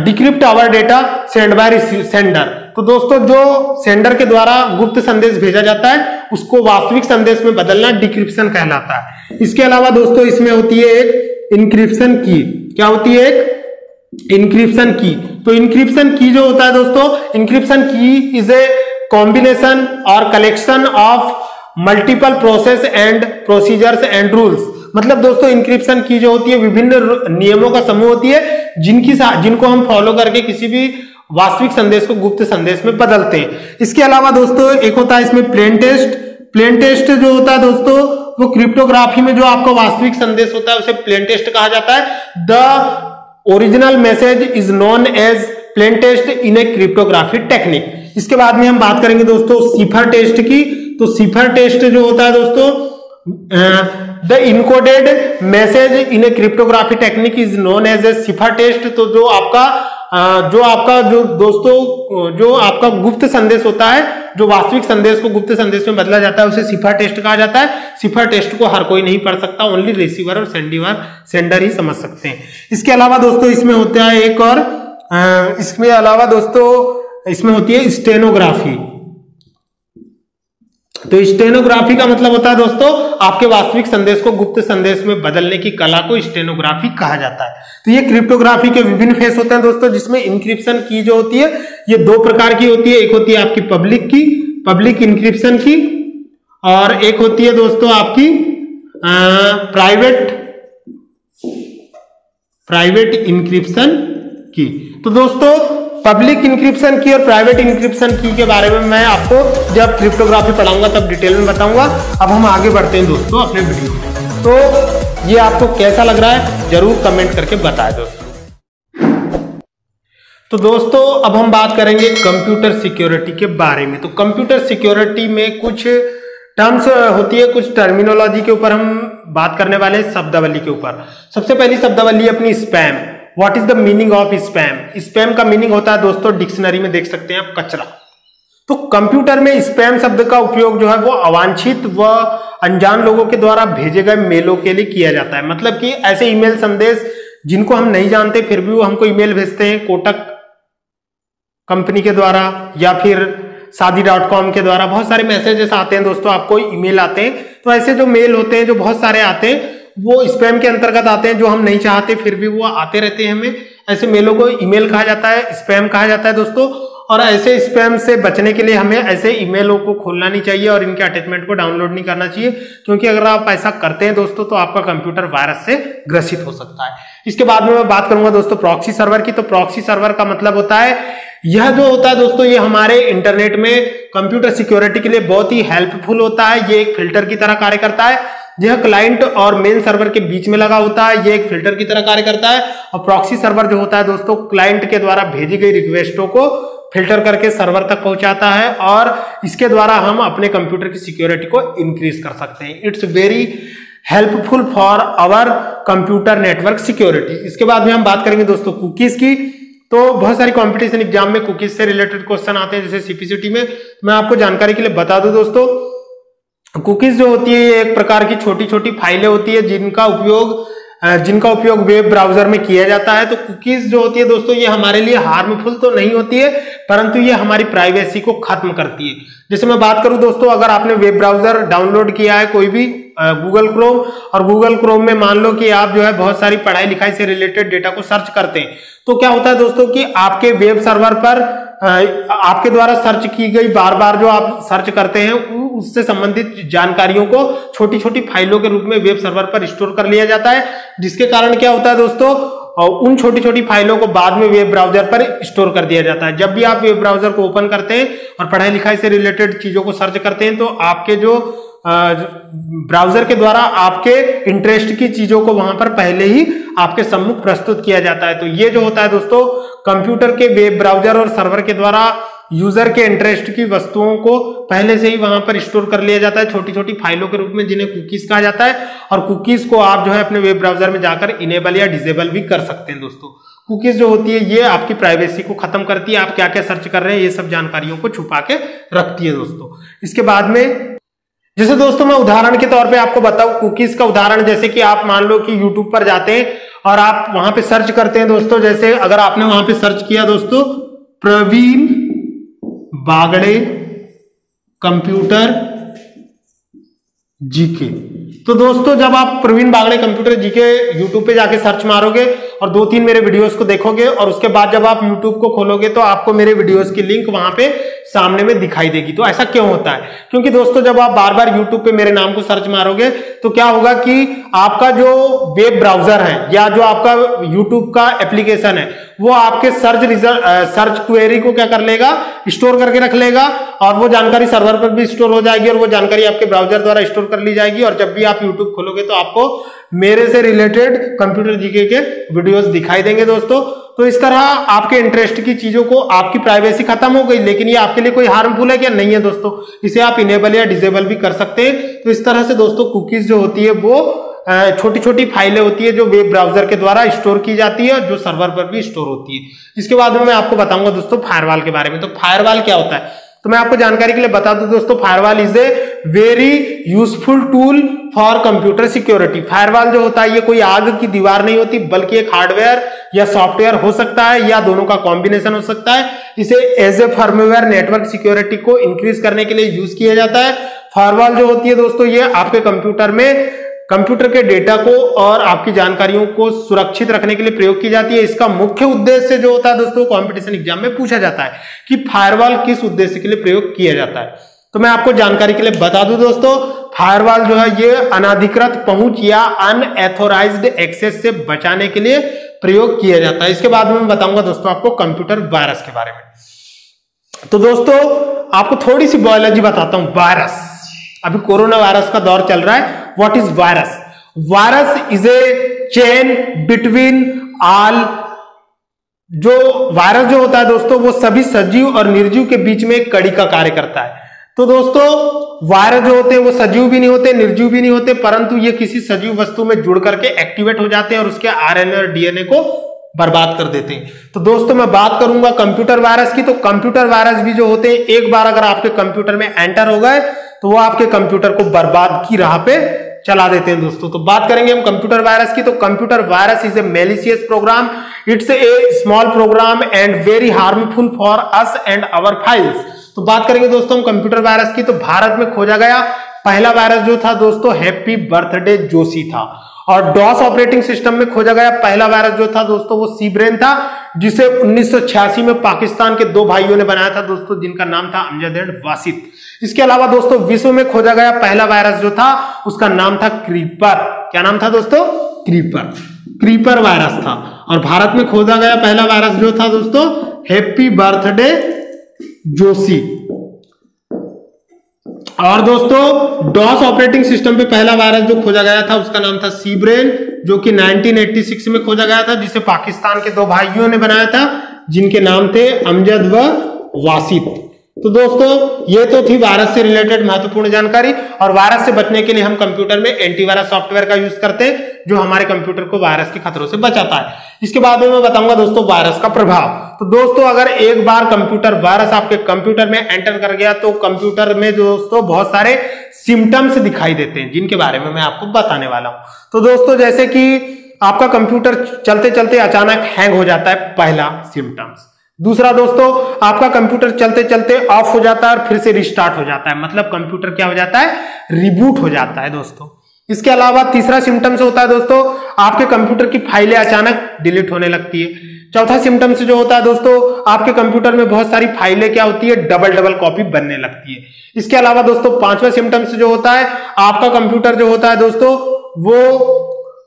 decrypt our data send by sender. तो दोस्तों जो सेंडर के द्वारा गुप्त संदेश भेजा जाता है उसको वास्तविक संदेश में बदलना डिक्रिप्शन कहलाता है। इसके अलावा दोस्तों इसमें होती है एक इंक्रिप्शन की। क्या होती है? एक इंक्रिप्शन की। तो इंक्रिप्शन की जो होता है दोस्तों, इंक्रिप्शन की इज ए कॉम्बिनेशन और collection of multiple process and procedures and rules. मतलब दोस्तों इंक्रिप्शन की जो होती है विभिन्न नियमों का समूह होती है जिनको हम फॉलो करके किसी भी वास्तविक संदेश को गुप्त संदेश में बदलते हैं। इसके अलावा दोस्तों एक होता है इसमें प्लेन टेस्ट। प्लेन टेस्ट जो होता है दोस्तों वो क्रिप्टोग्राफी में जो आपका वास्तविक संदेश होता है उसे प्लेन टेस्ट कहा जाता है। The original message is known as plain test in a cryptography technique. इसके बाद में हम बात करेंगे दोस्तों सिफर टेस्ट की। तो सिफर टेस्ट जो होता है दोस्तों, the encoded message in a cryptography technique is known as a cipher test. तो जो आपका गुप्त संदेश होता है, जो वास्तविक संदेश को गुप्त संदेश में बदला जाता है उसे सिफर टेस्ट कहा जाता है। सिफर टेस्ट को हर कोई नहीं पढ़ सकता, ओनली रिसीवर और सेंडर ही समझ सकते हैं। इसके अलावा दोस्तों इसमें होता है एक और, इसमें अलावा दोस्तों इसमें होती है स्टेनोग्राफी। तो स्टेनोग्राफी का मतलब होता है दोस्तों आपके वास्तविक संदेश को गुप्त संदेश में बदलने की कला को स्टेनोग्राफी कहा जाता है। तो ये क्रिप्टोग्राफी के विभिन्न फेस होते हैं दोस्तों, जिसमें इंक्रिप्शन की जो होती है ये दो प्रकार की होती है। एक होती है आपकी पब्लिक इंक्रिप्शन की, और एक होती है दोस्तों आपकी प्राइवेट इंक्रिप्शन की। तो दोस्तों पब्लिक इंक्रिप्शन की और प्राइवेट इंक्रिप्शन की के बारे में मैं आपको जब क्रिप्टोग्राफी पढ़ाऊंगा तब डिटेल में बताऊंगा। अब हम आगे बढ़ते हैं दोस्तों अपने वीडियो में। तो ये आपको कैसा लग रहा है जरूर कमेंट करके बताएं दोस्तों। तो दोस्तों अब हम बात करेंगे कंप्यूटर सिक्योरिटी के बारे में। तो कंप्यूटर सिक्योरिटी में कुछ टर्म्स होती है, कुछ टर्मिनोलॉजी के ऊपर हम बात करने वाले हैं, शब्दावली के ऊपर। सबसे पहली शब्दावली अपनी spam. What is the meaning of spam? Spam का मीनिंग होता है दोस्तों, डिक्शनरी में देख सकते हैं आप, कचरा। तो कंप्यूटर में स्पैम शब्द का उपयोग जो है वो अवांछित व अनजान लोगों के द्वारा भेजे गए मेलों के लिए किया जाता है। मतलब कि ऐसे ईमेल संदेश जिनको हम नहीं जानते फिर भी वो हमको ईमेल भेजते हैं, कोटक कंपनी के द्वारा या फिर शादी.com के द्वारा बहुत सारे मैसेजेस आते हैं दोस्तों, आपको ईमेल आते हैं। तो ऐसे जो मेल होते हैं जो बहुत सारे आते हैं वो स्पैम के अंतर्गत आते हैं, जो हम नहीं चाहते फिर भी वो आते रहते हैं हमें। ऐसे मेलों को ईमेल कहा जाता है, स्पैम कहा जाता है दोस्तों। और ऐसे स्पैम से बचने के लिए हमें ऐसे ईमेलों को खोलना नहीं चाहिए और इनके अटैचमेंट को डाउनलोड नहीं करना चाहिए, क्योंकि अगर आप ऐसा करते हैं दोस्तों तो आपका कंप्यूटर वायरस से ग्रसित हो सकता है। इसके बाद में मैं बात करूंगा दोस्तों प्रॉक्सी सर्वर की। तो प्रॉक्सी सर्वर का मतलब होता है, यह जो होता है दोस्तों ये हमारे इंटरनेट में कंप्यूटर सिक्योरिटी के लिए बहुत ही हेल्पफुल होता है। ये एक फिल्टर की तरह कार्य करता है। यह क्लाइंट और मेन सर्वर के बीच में लगा होता है, ये एक फिल्टर की तरह कार्य करता है। और प्रॉक्सी सर्वर जो होता है दोस्तों क्लाइंट के द्वारा भेजी गई रिक्वेस्टों को फिल्टर करके सर्वर तक पहुंचाता है और इसके द्वारा हम अपने कंप्यूटर की सिक्योरिटी को इंक्रीज कर सकते हैं। It's very helpful for our computer network security. इसके बाद में हम बात करेंगे दोस्तों कुकीज की। तो बहुत सारी कंपटीशन एग्जाम में कुकीज से रिलेटेड क्वेश्चन आते हैं, जैसे सीपीसीटी में। मैं आपको जानकारी के लिए बता दूं दोस्तों, कुकीज जो होती है ये एक प्रकार की छोटी छोटी फाइलें होती है जिनका उपयोग वेब ब्राउजर में किया जाता है। तो कुकीज जो होती है दोस्तों ये हमारे लिए हार्मफुल तो नहीं होती है, परंतु ये हमारी प्राइवेसी को खत्म करती है। जैसे मैं बात करूं दोस्तों, अगर आपने वेब ब्राउजर डाउनलोड किया है कोई भी गूगल क्रोम, और गूगल क्रोम में मान लो कि आप जो है बहुत सारी पढ़ाई लिखाई से रिलेटेड डेटा को सर्च करते हैं, तो क्या होता है दोस्तों कि आपके वेब सर्वर पर आपके द्वारा सर्च की गई बार बार जो आप सर्च करते हैं उससे संबंधित जानकारियों को छोटी छोटी फाइलों के रूप में वेब सर्वर पर स्टोर कर लिया जाता है, जिसके कारण क्या होता है दोस्तों उन छोटी छोटी फाइलों को बाद में वेब ब्राउजर पर स्टोर कर दिया जाता है। जब भी आप वेब ब्राउजर को ओपन करते हैं और पढ़ाई लिखाई से रिलेटेड चीजों को सर्च करते हैं तो आपके जो ब्राउजर के द्वारा आपके इंटरेस्ट की चीजों को वहां पर पहले ही आपके सम्मुख प्रस्तुत किया जाता है। तो ये जो होता है दोस्तों कंप्यूटर के वेब ब्राउजर और सर्वर के द्वारा यूजर के इंटरेस्ट की वस्तुओं को पहले से ही वहां पर स्टोर कर लिया जाता है छोटी छोटी फाइलों के रूप में, जिन्हें कुकीज कहा जाता है। और कुकीज को आप जो है अपने वेब ब्राउजर में जाकर इनेबल या डिसेबल भी कर सकते हैं दोस्तों। कुकीज जो होती है ये आपकी प्राइवेसी को खत्म करती है, आप क्या क्या सर्च कर रहे हैं ये सब जानकारियों को छुपा के रखती है दोस्तों। इसके बाद में जैसे दोस्तों मैं उदाहरण के तौर पे आपको बताऊं कुकीज का उदाहरण, जैसे कि आप मान लो कि यूट्यूब पर जाते हैं और आप वहां पे सर्च करते हैं दोस्तों। जैसे अगर आपने वहां पे सर्च किया दोस्तों प्रवीण बागड़े कंप्यूटर जीके, तो दोस्तों जब आप Praveen Bagde computer GK YouTube पे जाके सर्च मारोगे और 2-3 मेरे वीडियोस को देखोगे और उसके बाद जब आप यूट्यूब को खोलोगे तो आपको मेरे वीडियोस की लिंक वहां पे सामने में दिखाई देगी। तो ऐसा क्यों होता है? क्योंकि दोस्तों जब आप बार बार यूट्यूब पे मेरे नाम को सर्च मारोगे तो क्या होगा कि आपका जो वेब ब्राउजर है या जो आपका यूट्यूब का एप्लीकेशन है वो आपके सर्च क्वेरी को क्या कर लेगा, स्टोर करके रख लेगा और वो जानकारी सर्वर पर भी स्टोर हो जाएगी और वो जानकारी आपके ब्राउजर द्वारा स्टोर कर ली जाएगी। और जब भी आप यूट्यूब खोलोगे तो आपको मेरे से रिलेटेड कंप्यूटर जीके के वीडियोस दिखाई देंगे दोस्तों। तो इस तरह आपके इंटरेस्ट की चीजों को आपकी प्राइवेसी खत्म हो गई, लेकिन ये आपके लिए कोई हार्मफुल है क्या? नहीं है दोस्तों, इसे आप इनेबल या डिसेबल भी कर सकते हैं। तो इस तरह से दोस्तों कुकीज जो होती है वो छोटी छोटी फाइलें होती है जो वेब ब्राउजर के द्वारा स्टोर की जाती है और जो सर्वर पर भी स्टोर होती है। इसके बाद में मैं आपको बताऊंगा दोस्तों फायरवॉल के बारे में। तो फायरवॉल क्या होता है तो मैं आपको जानकारी के लिए बता दूं दोस्तों, firewall is a very useful tool for computer security. Firewall जो होता है ये कोई आग की दीवार नहीं होती, बल्कि एक हार्डवेयर या सॉफ्टवेयर हो सकता है या दोनों का कॉम्बिनेशन हो सकता है। इसे as a firmware network security को इंक्रीज करने के लिए यूज किया जाता है। फायरवॉल जो होती है दोस्तों ये आपके कंप्यूटर के डेटा को और आपकी जानकारियों को सुरक्षित रखने के लिए प्रयोग की जाती है। इसका मुख्य उद्देश्य जो होता है दोस्तों कंपटीशन एग्जाम में पूछा जाता है कि फायरवॉल किस उद्देश्य के लिए प्रयोग किया जाता है। तो मैं आपको जानकारी के लिए बता दूं दोस्तों, फायरवॉल जो है ये अनधिकृत पहुंच या अनएथोराइज्ड एक्सेस से बचाने के लिए प्रयोग किया जाता है। इसके बाद में मैं बताऊंगा दोस्तों आपको कंप्यूटर वायरस के बारे में। तो दोस्तों आपको थोड़ी सी बायोलॉजी बताता हूं। वायरस, अभी कोरोना वायरस का दौर चल रहा है। What is virus? Virus is A chain between all जो वायरस जो होता है दोस्तों वो सभी सजीव और निर्जीव के बीच में एक कड़ी का कार्य करता है। तो दोस्तों वायरस जो होते हैं वो सजीव भी नहीं होते, निर्जीव भी नहीं होते, परंतु ये किसी सजीव वस्तु में जुड़ करके एक्टिवेट हो जाते हैं और उसके आरएनए और डीएनए को बर्बाद कर देते हैं। तो दोस्तों मैं बात करूंगा कंप्यूटर वायरस की। तो कंप्यूटर वायरस भी जो होते हैं एक बार अगर आपके कंप्यूटर में एंटर हो गए तो वो आपके कंप्यूटर को बर्बाद की राह पे चला देते हैं दोस्तों। तो बात करेंगे हम कंप्यूटर वायरस की। तो computer virus is a malicious program, it's a small program and very harmful for us and our files. तो बात करेंगे दोस्तों हम कंप्यूटर वायरस की। तो भारत में खोजा गया पहला वायरस जो था दोस्तों हैप्पी बर्थडे जोशी था, और डॉस ऑपरेटिंग सिस्टम में खोजा गया पहला वायरस जो था दोस्तों वो सी ब्रेन था, जिसे 1986 में पाकिस्तान के दो भाइयों ने बनाया था दोस्तों, जिनका नाम था अमजद एंड वासित। इसके अलावा दोस्तों विश्व में खोजा गया पहला वायरस जो था उसका नाम था क्रीपर। क्या नाम था दोस्तों? क्रीपर। क्रीपर वायरस था। और भारत में खोजा गया पहला वायरस जो था दोस्तों हैप्पी बर्थडे जोशी। और दोस्तों डॉस ऑपरेटिंग सिस्टम पे पहला वायरस जो खोजा गया था उसका नाम था सी ब्रेन, जो कि 1986 में खोजा गया था, जिसे पाकिस्तान के दो भाइयों ने बनाया था, जिनके नाम थे अमजद व वासित। तो दोस्तों ये तो थी वायरस से रिलेटेड महत्वपूर्ण जानकारी। और वायरस से बचने के लिए हम कंप्यूटर में एंटीवायरस सॉफ्टवेयर का यूज करते हैं, जो हमारे कंप्यूटर को वायरस के खतरों से बचाता है। इसके बाद में मैं बताऊंगा दोस्तों वायरस का प्रभाव। तो दोस्तों अगर एक बार कंप्यूटर वायरस आपके कंप्यूटर में एंटर कर गया तो कंप्यूटर में दोस्तों बहुत सारे सिम्टम्स दिखाई देते हैं, जिनके बारे में मैं आपको बताने वाला हूं। तो दोस्तों जैसे कि आपका कंप्यूटर चलते चलते अचानक हैंग हो जाता है, पहला सिम्टम्स। दूसरा दोस्तों आपका कंप्यूटर चलते चलते ऑफ हो जाता है और फिर से रिस्टार्ट हो जाता है, मतलब कंप्यूटर क्या हो जाता है? रिबूट हो जाता है दोस्तों। इसके अलावा तीसरा सिम्टम्स होता है दोस्तों आपके कंप्यूटर की फाइलें अचानक डिलीट होने लगती है। चौथा सिम्टम्स जो होता है दोस्तों आपके कंप्यूटर में बहुत सारी फाइलें क्या होती है? डबल डबल कॉपी बनने लगती है। इसके अलावा दोस्तों पांचवा सिम्टम्स जो होता है आपका कंप्यूटर जो होता है दोस्तों वो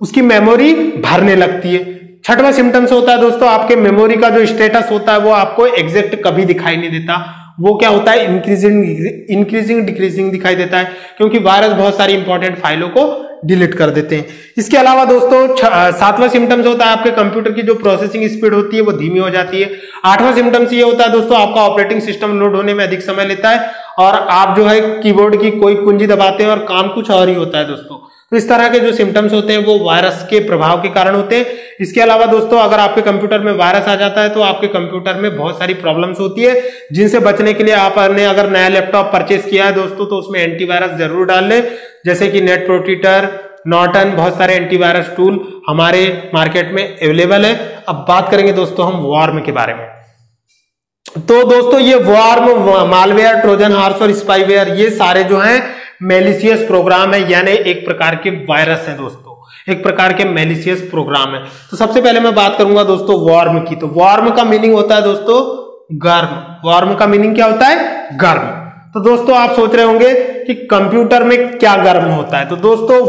उसकी मेमोरी भरने लगती है। छठवां सिम्टम्स होता है दोस्तों आपके मेमोरी का जो स्टेटस होता है वो आपको एग्जैक्ट कभी दिखाई नहीं देता, वो क्या होता है? इंक्रीजिंग डिक्रीजिंग दिखाई देता है, क्योंकि वायरस बहुत सारी इंपॉर्टेंट फाइलों को डिलीट कर देते हैं। इसके अलावा दोस्तों सातवां सिम्टम्स होता है आपके कंप्यूटर की जो प्रोसेसिंग स्पीड होती है वो धीमी हो जाती है। आठवां सिम्टम्स ये होता है दोस्तों आपका ऑपरेटिंग सिस्टम लोड होने में अधिक समय लेता है और आप जो है कीबोर्ड की कोई कुंजी दबाते हैं और काम कुछ और ही होता है दोस्तों। तो इस तरह के जो सिम्टम्स होते हैं वो वायरस के प्रभाव के कारण होते हैं। इसके अलावा दोस्तों अगर आपके कंप्यूटर में वायरस आ जाता है तो आपके कंप्यूटर में बहुत सारी प्रॉब्लम्स होती है, जिनसे बचने के लिए आपने अगर नया लैपटॉप परचेस किया है दोस्तों तो उसमें एंटीवायरस जरूर डाल लें, जैसे कि नेट प्रोटेक्टर, नॉर्टन, बहुत सारे एंटीवायरस टूल हमारे मार्केट में अवेलेबल है। अब बात करेंगे दोस्तों हम वॉर्म के बारे में। तो दोस्तों ये वॉर्म, मालवेयर, ट्रोजन हॉर्स और स्पाईवेयर ये सारे जो हैं मैलिशियस प्रोग्राम है, यानी एक प्रकार के वायरस है दोस्तों, एक प्रकार के मैलिशियस प्रोग्राम है। तो सबसे पहले मैं बात करूंगा दोस्तों वॉर्म की। तो वॉर्म का मीनिंग होता है दोस्तों गर्म। वॉर्म का मीनिंग क्या होता है? गर्म। तो दोस्तों आप सोच रहे होंगे कि कंप्यूटर में क्या गर्म होता है। तो दोस्तों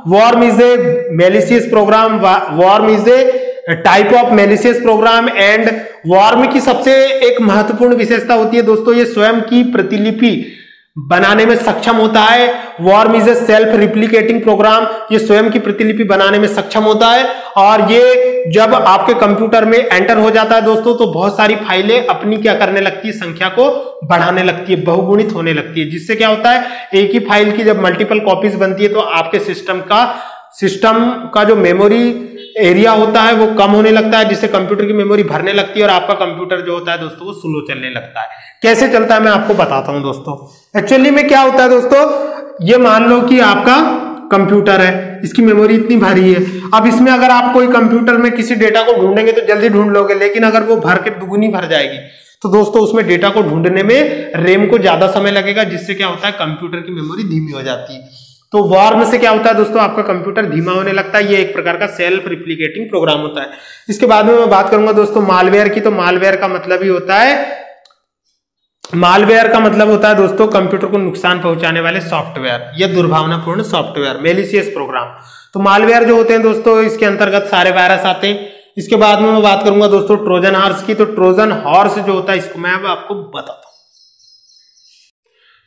worm is a malicious program, worm is a type of malicious program and worm की सबसे एक महत्वपूर्ण विशेषता होती है दोस्तों ये स्वयं की प्रतिलिपि बनाने में सक्षम होता है। Worm is a self replicating program, ये स्वयं की प्रतिलिपि बनाने में सक्षम होता है और ये जब आपके कंप्यूटर में एंटर हो जाता है दोस्तों तो बहुत सारी फाइलें अपनी क्या करने लगती है? संख्या को बढ़ाने लगती है, बहुगुणित होने लगती है, जिससे क्या होता है एक ही फाइल की जब मल्टीपल कॉपीज बनती है तो आपके सिस्टम का जो मेमोरी एरिया होता है वो कम होने लगता है, जिससे कंप्यूटर की मेमोरी भरने लगती है और आपका कंप्यूटर जो होता है दोस्तों वो स्लो चलने लगता है। कैसे चलता है मैं आपको बताता हूं दोस्तों। एक्चुअली में क्या होता है दोस्तों, ये मान लो कि आपका कंप्यूटर है, इसकी मेमोरी इतनी भारी है। अब इसमें अगर आप कोई कंप्यूटर में किसी डेटा को ढूंढेंगे तो जल्दी ढूंढ लोगे, लेकिन अगर वो भर के दुगुनी भर जाएगी तो दोस्तों उसमें डेटा को ढूंढने में रैम को ज्यादा समय लगेगा, जिससे क्या होता है कंप्यूटर की मेमोरी धीमी हो जाती है। तो वॉर्म से क्या होता है दोस्तों आपका कंप्यूटर धीमा होने लगता है। ये एक प्रकार का सेल्फ रिप्लिकेटिंग प्रोग्राम होता है। इसके बाद में मैं बात करूंगा दोस्तों मालवेयर की। तो मालवेयर का मतलब ही होता है, मालवेयर का मतलब होता है दोस्तों कंप्यूटर को नुकसान पहुंचाने वाले सॉफ्टवेयर या दुर्भावनापूर्ण सॉफ्टवेयर, मैलिशियस प्रोग्राम। तो मालवेयर जो होते हैं दोस्तों इसके अंतर्गत सारे वायरस आते हैं। इसके बाद में मैं बात करूंगा दोस्तों ट्रोजन हॉर्स की। तो ट्रोजन हॉर्स जो होता है इसको मैं अब आपको बताता हूं।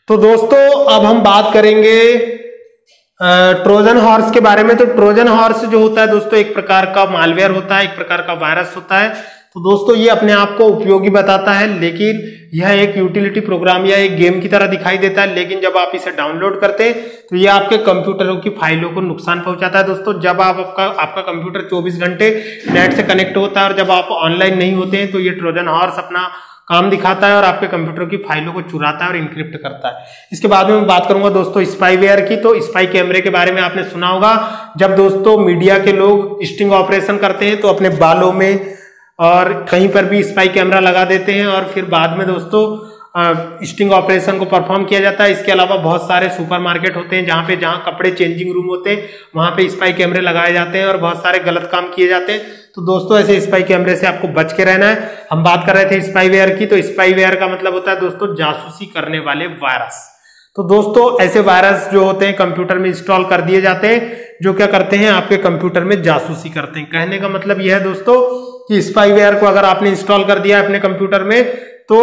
तो दोस्तों अब हम बात करेंगे ट्रोजन हॉर्स के बारे में। तो ट्रोजन हॉर्स जो होता है दोस्तों एक प्रकार का मालवेयर होता है, एक प्रकार का वायरस होता है, तो दोस्तों ये अपने आप को उपयोगी बताता है, लेकिन यह एक यूटिलिटी प्रोग्राम या एक गेम की तरह दिखाई देता है। लेकिन जब आप इसे डाउनलोड करते हैं तो ये आपके कंप्यूटरों की फाइलों को नुकसान पहुंचाता है। दोस्तों जब आपका कंप्यूटर 24 घंटे नेट से कनेक्ट होता है और जब आप ऑनलाइन नहीं होते हैं तो ये ट्रोजन हॉर्स अपना काम दिखाता है और आपके कंप्यूटर की फाइलों को चुराता है और इंक्रिप्ट करता है। इसके बाद में मैं बात करूंगा दोस्तों स्पाईवेयर की। तो स्पाई कैमरे के बारे में आपने सुना होगा, जब दोस्तों मीडिया के लोग स्टिंग ऑपरेशन करते हैं तो अपने बालों में और कहीं पर भी स्पाई कैमरा लगा देते हैं और फिर बाद में दोस्तों स्टिंग ऑपरेशन को परफॉर्म किया जाता है। इसके अलावा बहुत सारे सुपरमार्केट होते हैं जहां कपड़े चेंजिंग रूम होते हैं, वहां पे स्पाई कैमरे लगाए जाते हैं और बहुत सारे गलत काम किए जाते हैं। तो दोस्तों ऐसे स्पाई कैमरे से आपको बच के रहना है। हम बात कर रहे थे स्पाईवेयर की, तो स्पाईवेयर का मतलब होता है दोस्तों जासूसी करने वाले वायरस। तो दोस्तों ऐसे वायरस जो होते हैं कंप्यूटर में इंस्टॉल कर दिए जाते हैं जो क्या करते हैं, आपके कंप्यूटर में जासूसी करते हैं। कहने का मतलब यह है दोस्तों कि स्पाईवेयर को अगर आपने इंस्टॉल कर दिया अपने कंप्यूटर में तो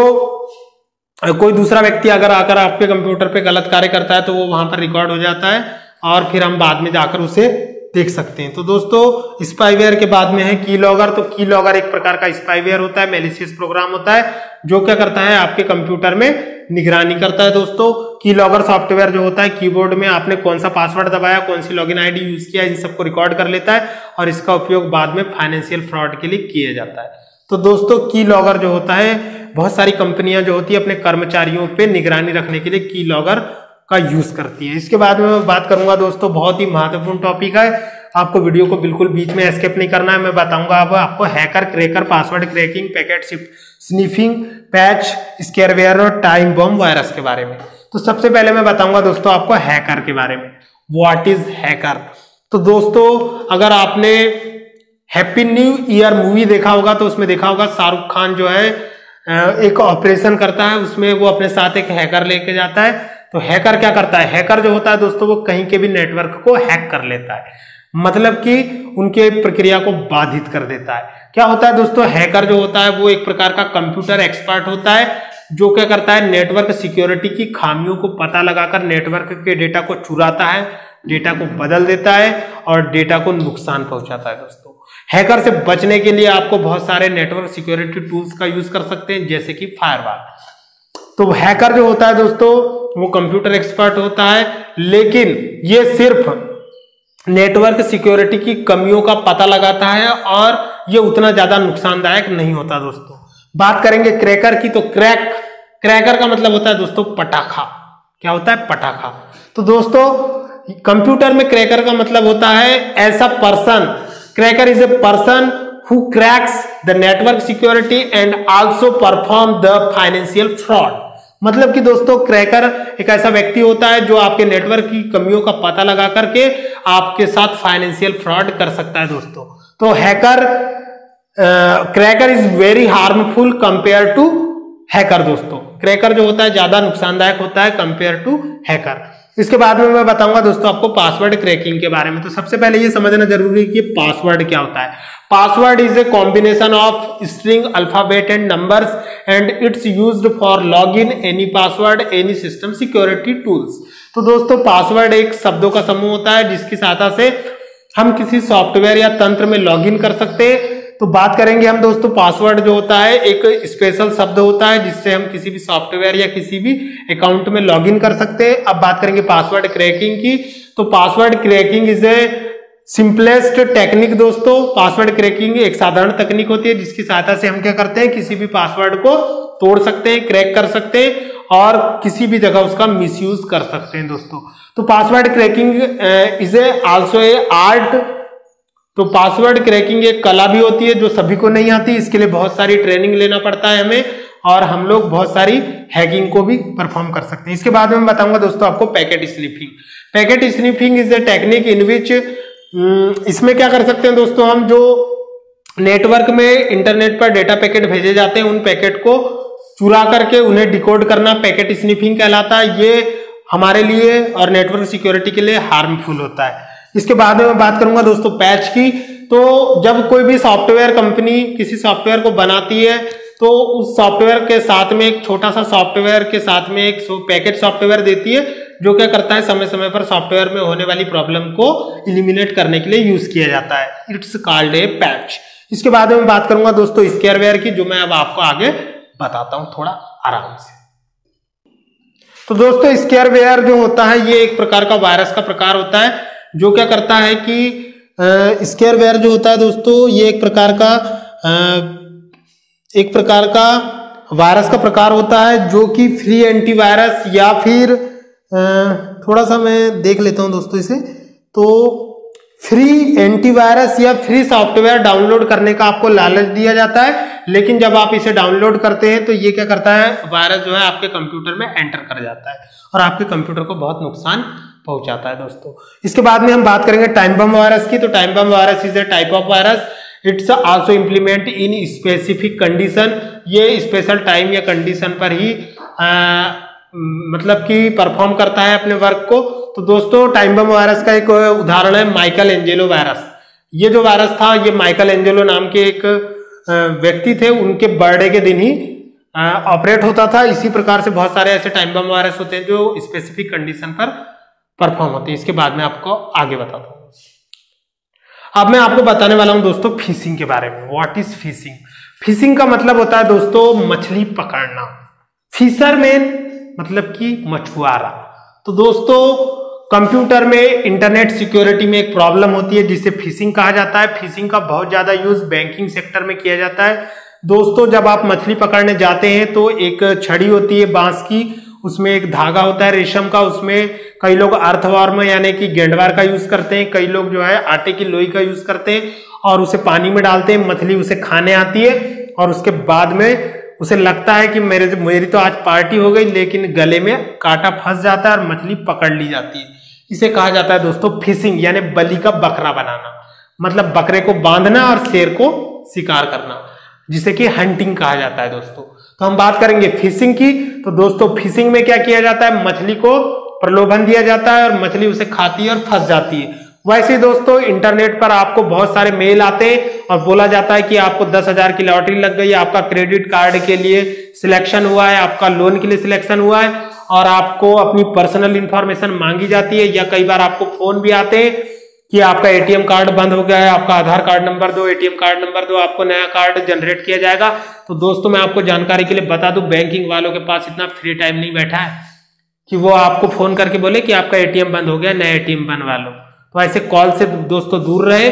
कोई दूसरा व्यक्ति अगर आकर आपके कंप्यूटर पे गलत कार्य करता है तो वो वहां पर रिकॉर्ड हो जाता है और फिर हम बाद में जाकर उसे देख सकते हैं। तो दोस्तों स्पाईवेयर के बाद में है कीलॉगर। तो कीलॉगर एक प्रकार का स्पाईवेयर होता है, मैलिशियस प्रोग्राम होता है जो क्या करता है, आपके कंप्यूटर में निगरानी करता है। दोस्तों कीलॉगर सॉफ्टवेयर जो होता है कीबोर्ड में आपने कौन सा पासवर्ड दबाया, कौन सी लॉगिन आईडी यूज किया, इन सबको रिकॉर्ड कर लेता है और इसका उपयोग बाद में फाइनेंशियल फ्रॉड के लिए किया जाता है। तो दोस्तों कीलॉगर जो होता है, बहुत सारी कंपनियां जो होती है अपने कर्मचारियों पे निगरानी रखने के लिए कीलॉगर का यूज करती है। इसके बाद में मैं बात करूंगा दोस्तों, बहुत ही महत्वपूर्ण टॉपिक है, आपको वीडियो को बिल्कुल बीच में एस्केप नहीं करना है। मैं बताऊंगा अब आपको hacker, cracker, password cracking, packet sniffing, patch, scareware और टाइम बम वायरस के बारे में। तो सबसे पहले मैं बताऊंगा दोस्तों आपको हैकर के बारे में। What is hacker? तो दोस्तों अगर आपने हैप्पी न्यू ईयर मूवी देखा होगा तो उसमें देखा होगा शाहरुख खान जो है एक ऑपरेशन करता है, उसमें वो अपने साथ एक हैकर लेके जाता है। तो हैकर क्या करता है, हैकर जो होता है दोस्तों वो कहीं के भी नेटवर्क को हैक कर लेता है, मतलब कि उनके प्रक्रिया को बाधित कर देता है। क्या होता है दोस्तों, हैकर जो होता है वो एक प्रकार का कंप्यूटर एक्सपर्ट होता है जो क्या करता है, नेटवर्क सिक्योरिटी की खामियों को पता लगाकर नेटवर्क के डेटा को चुराता है, डेटा को बदल देता है और डेटा को नुकसान पहुंचाता है। दोस्तों हैकर से बचने के लिए आपको बहुत सारे नेटवर्क सिक्योरिटी टूल्स का यूज कर सकते हैं जैसे कि फायरवॉल। तो हैकर जो होता है दोस्तों वो कंप्यूटर एक्सपर्ट होता है, लेकिन ये सिर्फ नेटवर्क सिक्योरिटी की कमियों का पता लगाता है और ये उतना ज्यादा नुकसानदायक नहीं होता। दोस्तों बात करेंगे क्रैकर की। तो क्रैकर का मतलब होता है दोस्तों पटाखा। क्या होता है? पटाखा। तो दोस्तों कंप्यूटर में क्रैकर का मतलब होता है ऐसा person, cracker is a person who cracks the network security and also perform the financial fraud। मतलब कि दोस्तों क्रैकर एक ऐसा व्यक्ति होता है जो आपके नेटवर्क की कमियों का पता लगा करके आपके साथ फाइनेंशियल फ्रॉड कर सकता है। दोस्तों तो cracker is very harmful compare to hacker. दोस्तों क्रैकर जो होता है ज्यादा नुकसानदायक होता है कंपेयर टू हैकर। इसके बाद में मैं बताऊंगा दोस्तों आपको पासवर्ड क्रैकिंग के बारे में। तो सबसे पहले ये समझना जरूरी है कि पासवर्ड क्या होता है। Password is a combination of string, alphabet and numbers and it's used for log in any password any system security tools. तो दोस्तों पासवर्ड एक शब्दों का समूह होता है जिसकी सहायता से हम किसी सॉफ्टवेयर या तंत्र में लॉग इन कर सकते हैं। तो बात करेंगे हम दोस्तों, पासवर्ड जो होता है एक स्पेशल शब्द होता है जिससे हम किसी भी सॉफ्टवेयर या किसी भी अकाउंट में लॉगिन कर सकते हैं। अब बात करेंगे पासवर्ड क्रैकिंग की। तो password cracking is a simplest technique. दोस्तों पासवर्ड क्रैकिंग एक साधारण तकनीक होती है जिसकी सहायता से हम क्या करते हैं, किसी भी पासवर्ड को तोड़ सकते हैं, क्रैक कर सकते हैं और किसी भी जगह उसका मिसयूज कर सकते हैं। दोस्तों तो password cracking is a also a art. तो पासवर्ड क्रैकिंग एक कला भी होती है जो सभी को नहीं आती, इसके लिए बहुत सारी ट्रेनिंग लेना पड़ता है हमें और हम लोग बहुत सारी हैकिंग को भी परफॉर्म कर सकते हैं। इसके बाद में मैं बताऊंगा दोस्तों आपको packet sniffing. Packet sniffing is a technique in which, इसमें क्या कर सकते हैं दोस्तों, हम जो नेटवर्क में इंटरनेट पर डेटा पैकेट भेजे जाते हैं उन पैकेट को चुरा करके उन्हें डिकोड करना पैकेट स्निफिंग कहलाता है। ये हमारे लिए और नेटवर्क सिक्योरिटी के लिए हार्मफुल होता है। इसके बाद में मैं बात करूंगा दोस्तों पैच की। तो जब कोई भी सॉफ्टवेयर कंपनी किसी सॉफ्टवेयर को बनाती है तो उस सॉफ्टवेयर के साथ में एक छोटा सा सॉफ्टवेयर के साथ में एक पैकेट सॉफ्टवेयर देती है जो क्या करता है, समय समय पर सॉफ्टवेयर में होने वाली प्रॉब्लम को इलिमिनेट करने के लिए यूज किया जाता है। It's called a patch. इसके बाद में बात करूंगा दोस्तों स्केयरवेयर की, जो मैं अब आपको आगे बताता हूं थोड़ा आराम से। तो दोस्तों स्केयरवेयर जो होता है ये एक प्रकार का वायरस का प्रकार होता है, जो क्या करता है कि स्केयरवेयर जो होता है दोस्तों ये एक प्रकार का वायरस का प्रकार होता है, जो कि फ्री एंटीवायरस या फिर थोड़ा सा मैं देख लेता हूं दोस्तों इसे। तो फ्री एंटीवायरस या फ्री सॉफ्टवेयर डाउनलोड करने का आपको लालच दिया जाता है, लेकिन जब आप इसे डाउनलोड करते हैं तो ये क्या करता है, वायरस जो है आपके कंप्यूटर में एंटर कर जाता है और आपके कंप्यूटर को बहुत नुकसान पहुंचाता है दोस्तों। इसके बाद में हम बात करेंगे टाइम बम वायरस की। तो time bomb virus is a type of virus, it's also implement in specific condition. ये स्पेशल टाइम या कंडीशन पर ही मतलब कि परफॉर्म करता है अपने वर्क को। तो दोस्तों टाइम बम वायरस का एक उदाहरण है माइकल एंजेलो वायरस। ये जो वायरस था ये माइकल एंजेलो नाम के एक व्यक्ति थे, उनके बर्थडे के दिन ही ऑपरेट होता था। इसी प्रकार से बहुत सारे ऐसे टाइम बम वायरस होते हैं जो स्पेसिफिक कंडीशन पर परफॉर्म होते हैं। इसके बाद में आपको आगे बताता हूँ। अब मैं आपको बताने वाला हूं दोस्तों फिशिंग के बारे में। What is fishing? फिशिंग का मतलब होता है दोस्तों मछली पकड़ना। फिशरमैन मतलब कि मछुआरा। तो दोस्तों कंप्यूटर में इंटरनेट सिक्योरिटी में एक प्रॉब्लम होती है जिसे फिशिंग कहा जाता है। फिशिंग का बहुत ज्यादा यूज बैंकिंग सेक्टर में किया जाता है। दोस्तों जब आप मछली पकड़ने जाते हैं तो एक छड़ी होती है बांस की, उसमें एक धागा होता है रेशम का, उसमें कई लोग अर्थवर्म यानी कि गेंडवार का यूज करते हैं, कई लोग जो है आटे की लोई का यूज करते हैं और उसे पानी में डालते हैं। मछली उसे खाने आती है और उसके बाद में उसे लगता है कि मेरी तो आज पार्टी हो गई, लेकिन गले में कांटा फंस जाता है और मछली पकड़ ली जाती है। इसे कहा जाता है दोस्तों फिशिंग, यानी बलि का बकरा बनाना, मतलब बकरे को बांधना और शेर को शिकार करना, जिसे कि हंटिंग कहा जाता है दोस्तों। तो हम बात करेंगे फिशिंग की। तो दोस्तों फिशिंग में क्या किया जाता है, मछली को प्रलोभन दिया जाता है और मछली उसे खाती है और फंस जाती है। वैसे दोस्तों इंटरनेट पर आपको बहुत सारे मेल आते हैं और बोला जाता है कि आपको 10,000 की लॉटरी लग गई, आपका क्रेडिट कार्ड के लिए सिलेक्शन हुआ है, आपका लोन के लिए सिलेक्शन हुआ है और आपको अपनी पर्सनल इंफॉर्मेशन मांगी जाती है, या कई बार आपको फोन भी आते हैं कि आपका एटीएम कार्ड बंद हो गया है, आपका आधार कार्ड नंबर दो, एटीएम कार्ड नंबर दो, आपको नया कार्ड जनरेट किया जाएगा। तो दोस्तों मैं आपको जानकारी के लिए बता दूं, बैंकिंग वालों के पास इतना फ्री टाइम नहीं बैठा है कि वो आपको फोन करके बोले कि आपका एटीएम बंद हो गया, नया एटीएम बनवा लो। तो ऐसे कॉल से दोस्तों दूर रहे।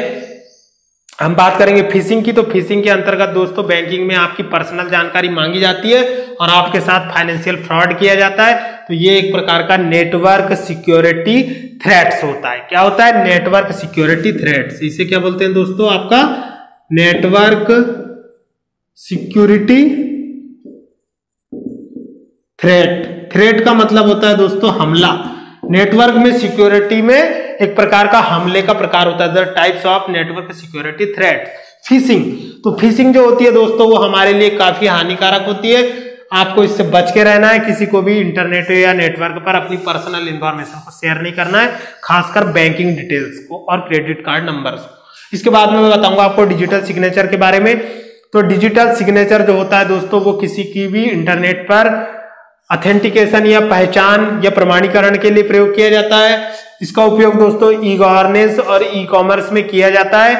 हम बात करेंगे फिशिंग की। तो फिशिंग के अंतर्गत दोस्तों बैंकिंग में आपकी पर्सनल जानकारी मांगी जाती है और आपके साथ फाइनेंशियल फ्रॉड किया जाता है। तो ये एक प्रकार का नेटवर्क सिक्योरिटी थ्रेट्स होता है। क्या होता है? Network security threats. इसे क्या बोलते हैं दोस्तों? आपका नेटवर्क सिक्योरिटी थ्रेट। थ्रेट का मतलब होता है दोस्तों हमला। नेटवर्क में सिक्योरिटी में एक प्रकार का हमले का प्रकार होता है, the types of network security threat. Fishing. तो फिशिंग जो होती है दोस्तों वो हमारे लिए काफी हानिकारक होती है। आपको इससे बच के रहना है। किसी को भी इंटरनेट या नेटवर्क पर अपनी पर्सनल इंफॉर्मेशन को शेयर नहीं करना है, खासकर बैंकिंग डिटेल्स को और क्रेडिट कार्ड नंबर्स को। इसके बाद में मैं बताऊंगा आपको डिजिटल सिग्नेचर के बारे में। तो डिजिटल सिग्नेचर जो होता है दोस्तों वो किसी की भी इंटरनेट पर ऑथेंटिकेशन या पहचान या प्रमाणीकरण के लिए प्रयोग किया जाता है। इसका उपयोग दोस्तों ई गवर्नेंस और ई कॉमर्स में किया जाता है।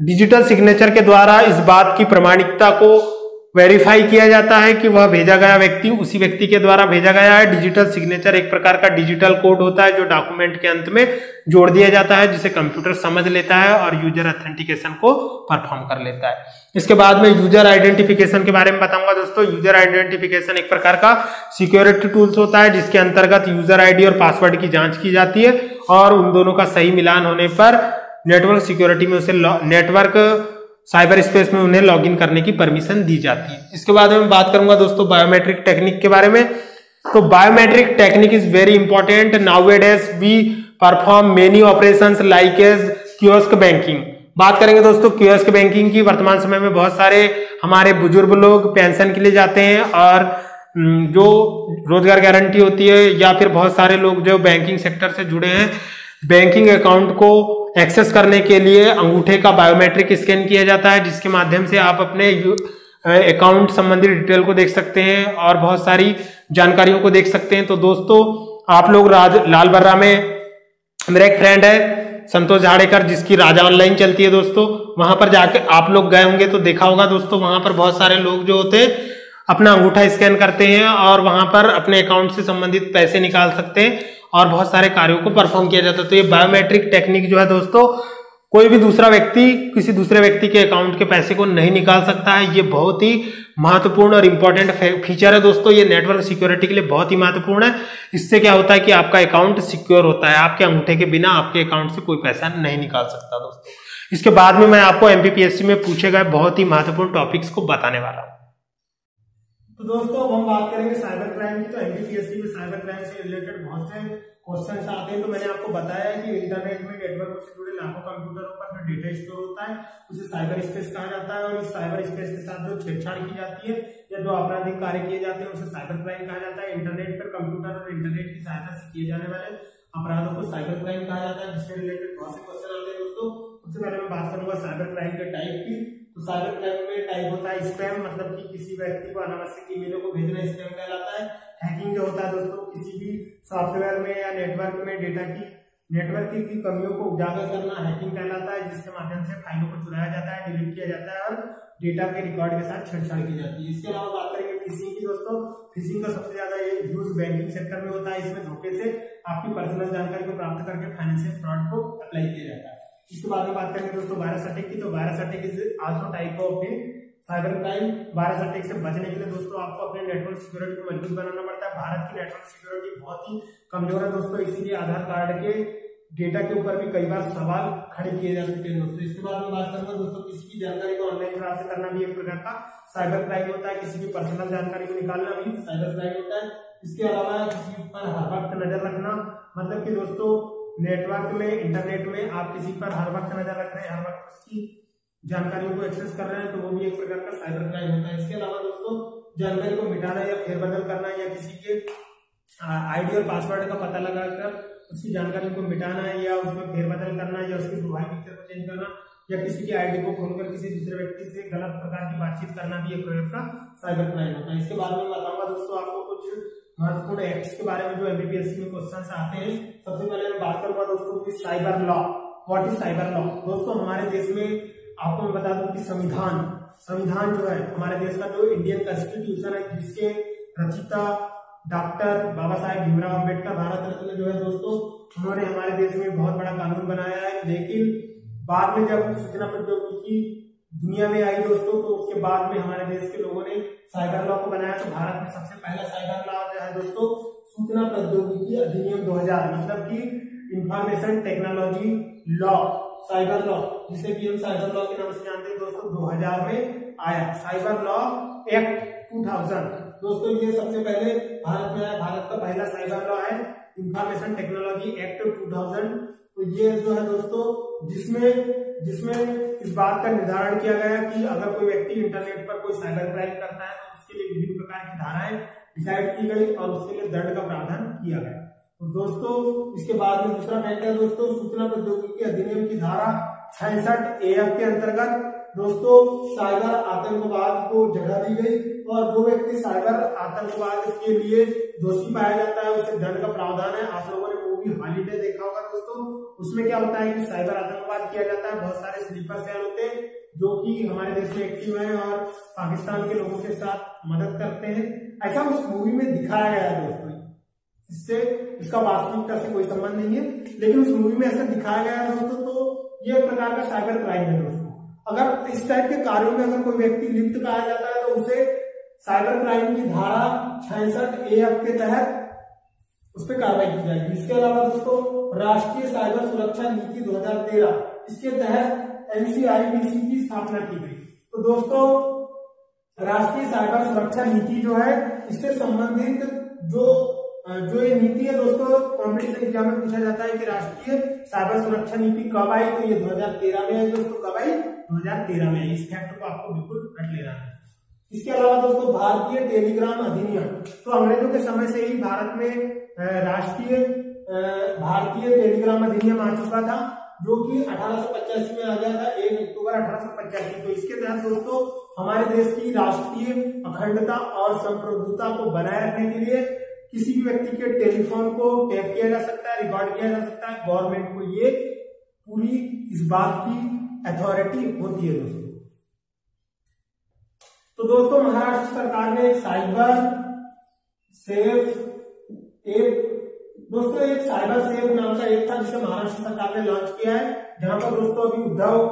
डिजिटल सिग्नेचर के द्वारा इस बात की प्रामाणिकता को वेरीफाई किया जाता है कि वह भेजा गया व्यक्ति उसी व्यक्ति के द्वारा भेजा गया है। डिजिटल सिग्नेचर एक प्रकार का डिजिटल कोड होता है जो डॉक्यूमेंट के अंत में जोड़ दिया जाता है, जिसे कंप्यूटर समझ लेता है और यूजर ऑथेंटिकेशन को परफॉर्म कर लेता है। इसके बाद में यूजर आइडेंटिफिकेशन के बारे में बताऊंगा दोस्तों। यूजर आइडेंटिफिकेशन एक प्रकार का सिक्योरिटी टूल्स होता है जिसके अंतर्गत यूजर आईडी और पासवर्ड की जांच की जाती है और उन दोनों का सही मिलान होने पर नेटवर्क सिक्योरिटी में उसे नेटवर्क साइबर स्पेस में उन्हें लॉगिन करने की परमिशन दी जाती है। इसके बाद में बात करूंगा दोस्तों बायोमेट्रिक टेक्निक के बारे में। तो biometric technique is very important. Nowadays we perform many operations like as kiosk banking. बात करेंगे दोस्तों कियोस्क बैंकिंग की। वर्तमान समय में बहुत सारे हमारे बुजुर्ग लोग पेंशन के लिए जाते हैं और जो रोजगार गारंटी होती है या फिर बहुत सारे लोग जो बैंकिंग सेक्टर से जुड़े हैं, बैंकिंग अकाउंट को एक्सेस करने के लिए अंगूठे का बायोमेट्रिक स्कैन किया जाता है, जिसके माध्यम से आप अपने अकाउंट संबंधी डिटेल को देख सकते हैं और बहुत सारी जानकारियों को देख सकते हैं। तो दोस्तों आप लोग लाल बर्रा में मेरा एक फ्रेंड है संतोष झाड़ेकर, जिसकी राजा ऑनलाइन चलती है दोस्तों। वहां पर जाके आप लोग गए होंगे तो देखा होगा दोस्तों, वहां पर बहुत सारे लोग जो होते हैं अपना अंगूठा स्कैन करते हैं और वहां पर अपने अकाउंट से संबंधित पैसे निकाल सकते हैं और बहुत सारे कार्यों को परफॉर्म किया जाता है। तो ये बायोमेट्रिक टेक्निक जो है दोस्तों, कोई भी दूसरा व्यक्ति किसी दूसरे व्यक्ति के अकाउंट के पैसे को नहीं निकाल सकता है। ये बहुत ही महत्वपूर्ण और इंपॉर्टेंट फीचर है दोस्तों। ये नेटवर्क सिक्योरिटी के लिए बहुत ही महत्वपूर्ण है। इससे क्या होता है कि आपका अकाउंट सिक्योर होता है, आपके अंगूठे के बिना आपके अकाउंट से कोई पैसा नहीं निकाल सकता दोस्तों। इसके बाद में मैं आपको एमपीपीएससी में पूछे गए बहुत ही महत्वपूर्ण टॉपिक्स को बताने वाला हूँ। तो दोस्तों अब हम बात करेंगे साइबर क्राइम की। तो एमपीपीएससी में साइबर क्राइम से रिलेटेड बहुत से क्वेश्चन आते हैं। तो मैंने आपको बताया है कि इंटरनेट में नेटवर्क से जुड़े लाखों कंप्यूटरों पर जो डेटा स्टोर होता है उसे साइबर स्पेस कहा जाता है। और इस साइबर स्पेस के साथ जो छेड़छाड़ की जाती है या जो आपराधिक कार्य किए जाते हैं उसे साइबर क्राइम कहा जाता है। इंटरनेट पर कंप्यूटर और इंटरनेट की सहायता से किए जाने वाले अपराधों को साइबर क्राइम कहा जाता है, जिससे रिलेटेड बहुत से क्वेश्चन आते हैं दोस्तों। सबसे पहले मैं बात करूंगा साइबर क्राइम के टाइप की। तो साइबर क्राइम में टाइप होता है स्पैम, मतलब कि किसी व्यक्ति को अनावश्यक ईमेलों को भेजना स्पैम कहलाता है। हैकिंग जो होता है दोस्तों, किसी भी सॉफ्टवेयर में या नेटवर्क में डेटा की कमियों को उजागर करना हैकिंग कहलाता है, जिसके माध्यम से फाइलों को चुराया जाता है, डिलीट किया जाता है और डेटा के रिकॉर्ड के साथ छेड़छाड़ की जाती है। इसके अलावा बात करेंगे फिशिंग की दोस्तों। फिशिंग का सबसे ज्यादा यूज बैंकिंग सेक्टर में होता है। इसमें धोखे से आपकी पर्सनल जानकारी को प्राप्त करके फाइनेंशियल फ्रॉड को अप्लाई किया जाता है। इसके बाद में बात करेंगे दोस्तों वायरस अटैक की। तो virus attack is also type of cyber crime. Virus attack से बचने के लिए दोस्तों आपको अपने नेटवर्क सिक्योरिटी को मजबूत बनाना पड़ता है। भारत की नेटवर्क सिक्योरिटी बहुत ही कमजोर है दोस्तों, इसीलिए आधार कार्ड के डेटा के ऊपर भी कई बार सवाल खड़े किए जा सकते हैं दोस्तों। इसके बाद में बात करूंगा दोस्तों, किसी की जानकारी को ऑनलाइन प्राप्त करना भी एक प्रकार का साइबर क्राइम होता है। किसी की पर्सनल जानकारी को निकालना भी साइबर क्राइम होता है। इसके अलावा किसी पर हर वक्त नजर रखना, मतलब कि दोस्तों नेटवर्क में इंटरनेट में आप किसी पर हर वक्त नजर रख रहे हैं, हर वक्त उसकी जानकारियों को एक्सेस कर रहे हैं, तो वो भी एक प्रकार का साइबर क्राइम होता है। इसके अलावा दोस्तों जानकारी को मिटाना या फेरबदल करना या किसी के आईडी और पासवर्ड का पता लगाकर उसकी जानकारी को मिटाना या उसमें फेरबदल करना या उसकी प्रोफाइल पिक्चर को चेंज करना या किसी की आईडी को खोलकर किसी दूसरे व्यक्ति से गलत प्रकार की बातचीत करना भी एक प्रकार का साइबर क्राइम होता है। इसके बाद में बताऊंगा दोस्तों आपको कुछ महत्वपूर्ण एक्ट्स के बारे में जो एमपीपीएससी में क्वेश्चंस आते हैं। सबसे पहले मैं बात करूंगा दोस्तों कि cyber law. What is cyber law? दोस्तों हमारे देश में आपको मैं बता दूं कि संविधान जो है हमारे देश का, जो इंडियन कॉन्स्टिट्यूशन है, जिसके रचयिता डॉक्टर बाबा साहेब भीमराव अम्बेडकर भारत रत्न जो है दोस्तों, उन्होंने हमारे देश में बहुत बड़ा कानून बनाया है। लेकिन बाद में जब सूचना प्रौद्योगिकी दुनिया में आई दोस्तों, तो उसके बाद में हमारे देश के लोगों ने साइबर लॉ को बनाया। तो भारत में सबसे पहला साइबर लॉ जो है दोस्तों सूचना प्रौद्योगिकी अधिनियम 2000, मतलब कि information technology law, cyber law, जिसे कि हम साइबर लॉ के नाम से जानते हैं दोस्तों, 2000 में आया। साइबर लॉ एक्ट 2000 दोस्तों, ये सबसे पहले भारत में आया। भारत का पहला साइबर लॉ है इंफॉर्मेशन टेक्नोलॉजी एक्ट 2000। तो ये जो है दोस्तों जिसमें इस बात का निर्धारण किया गया कि अगर कोई व्यक्ति इंटरनेट पर कोई साइबर क्राइम करता है तो उसके लिए विभिन्न प्रकार की धाराएं डिसाइड की गई और उसके लिए दंड का प्रावधान किया गया। तो दोस्तों इसके बाद में दूसरा फैक्ट है दोस्तों, सूचना प्रौद्योगिकी अधिनियम की धारा 66 AF के अंतर्गत दोस्तों साइबर आतंकवाद को जगह दी गई और जो व्यक्ति साइबर आतंकवाद के लिए दोषी पाया जाता है उसे दंड का प्रावधान है। आप लोगों ने मूवी हॉलीडे देखा होगा दोस्तों, उसमें क्या होता है कि साइबर आतंकवाद किया जाता है। बहुत सारे स्लीपर सेल होते हैं जो कि हमारे देश में एक्टिव है और पाकिस्तान के लोगों के साथ मदद करते हैं, ऐसा उस मूवी में दिखाया गया है दोस्तों। इससे इसका वास्तविकता से कोई संबंध नहीं है, लेकिन उस मूवी में ऐसा दिखाया गया है दोस्तों। तो ये एक प्रकार का साइबर क्राइम है दोस्तों। अगर इस टाइप के कार्यों में अगर कोई व्यक्ति लिप्त पाया जाता है तो उसे साइबर क्राइम की धारा 66 AF के तहत उस पर कार्रवाई की जाएगी। इसके अलावा दोस्तों राष्ट्रीय साइबर सुरक्षा नीति 2013, इसके तहत NCIBC की स्थापना की गई। तो दोस्तों राष्ट्रीय साइबर सुरक्षा नीति जो है, इससे संबंधित जो ये नीति है दोस्तों, कॉम्पिटिशन एग्जाम में पूछा जाता है कि राष्ट्रीय साइबर सुरक्षा नीति कब आई, तो ये 2013 में आई दोस्तों। कब आई? 2013 में आई। इस फैक्ट को आपको बिल्कुल रट लेना है। इसके अलावा दोस्तों भारतीय टेलीग्राम अधिनियम, तो अंग्रेजों के समय से ही भारत में भारतीय टेलीग्राम अधिनियम आ चुका था, जो कि 1885 में आ गया था, 1 अक्टूबर 1885। तो इसके तहत दोस्तों हमारे देश की राष्ट्रीय अखंडता और संप्रभुता को बनाए रखने के लिए किसी भी व्यक्ति के टेलीफोन को टैप किया जा सकता है, रिकॉर्ड किया जा सकता है। गवर्नमेंट को ये पूरी इस बात की अथॉरिटी होती है दोस्तों। तो दोस्तों महाराष्ट्र सरकार ने एक साइबर सेफ ऐप, दोस्तों एक साइबर सेफ नाम का ऐप था जिसे महाराष्ट्र सरकार ने लॉन्च किया है, जहां पर दोस्तों अभी उद्धव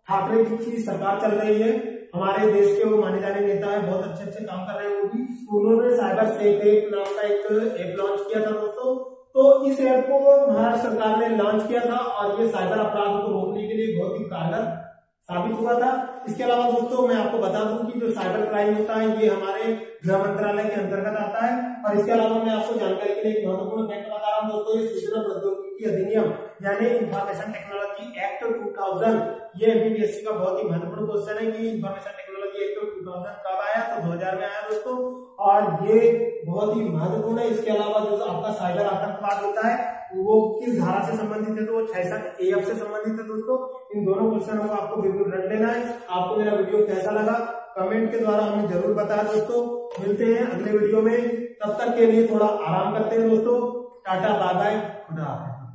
ठाकरे की सरकार चल रही है, हमारे देश के वो माने जाने नेता है, बहुत अच्छे अच्छे काम कर रहे हैं वो भी। उन्होंने साइबर सेफ ऐप नाम का एक ऐप लॉन्च किया था दोस्तों। तो इस ऐप को महाराष्ट्र सरकार ने लॉन्च किया था और ये साइबर अपराधों को रोकने के लिए बहुत ही कारगर साबित हुआ था। इसके अलावा दोस्तों मैं आपको बता दूं कि जो साइबर क्राइम होता है ये हमारे गृह मंत्रालय के अंतर्गत आता है। और इसके अलावा मैं आपको जानकारी के लिए एक महत्वपूर्ण फैक्ट बता रहा हूं दोस्तों, ये सूचना प्रौद्योगिकी अधिनियम यानी इंफॉर्मेशन टेक्नोलॉजी एक्ट 2000, ये बीपीएससी का बहुत ही महत्वपूर्ण क्वेश्चन है कि इंफॉर्मेशन टेक्नोलॉजी एक्ट 2000 कब आया, तो 2000 में आया दोस्तों, और ये बहुत ही महत्वपूर्ण है। इसके अलावा जो आपका साइबर आतंकवाद होता है वो किस धारा से संबंधित है, तो वो 66 AF से संबंधित है दोस्तों। इन दोनों क्वेश्चनों को आपको बिल्कुल रट लेना है। आपको मेरा वीडियो कैसा लगा कमेंट के द्वारा हमें जरूर बताया दोस्तों। मिलते हैं अगले वीडियो में, तब तक के लिए थोड़ा आराम करते हैं दोस्तों। टाटा बाय बाय, खुदा हाफिज़।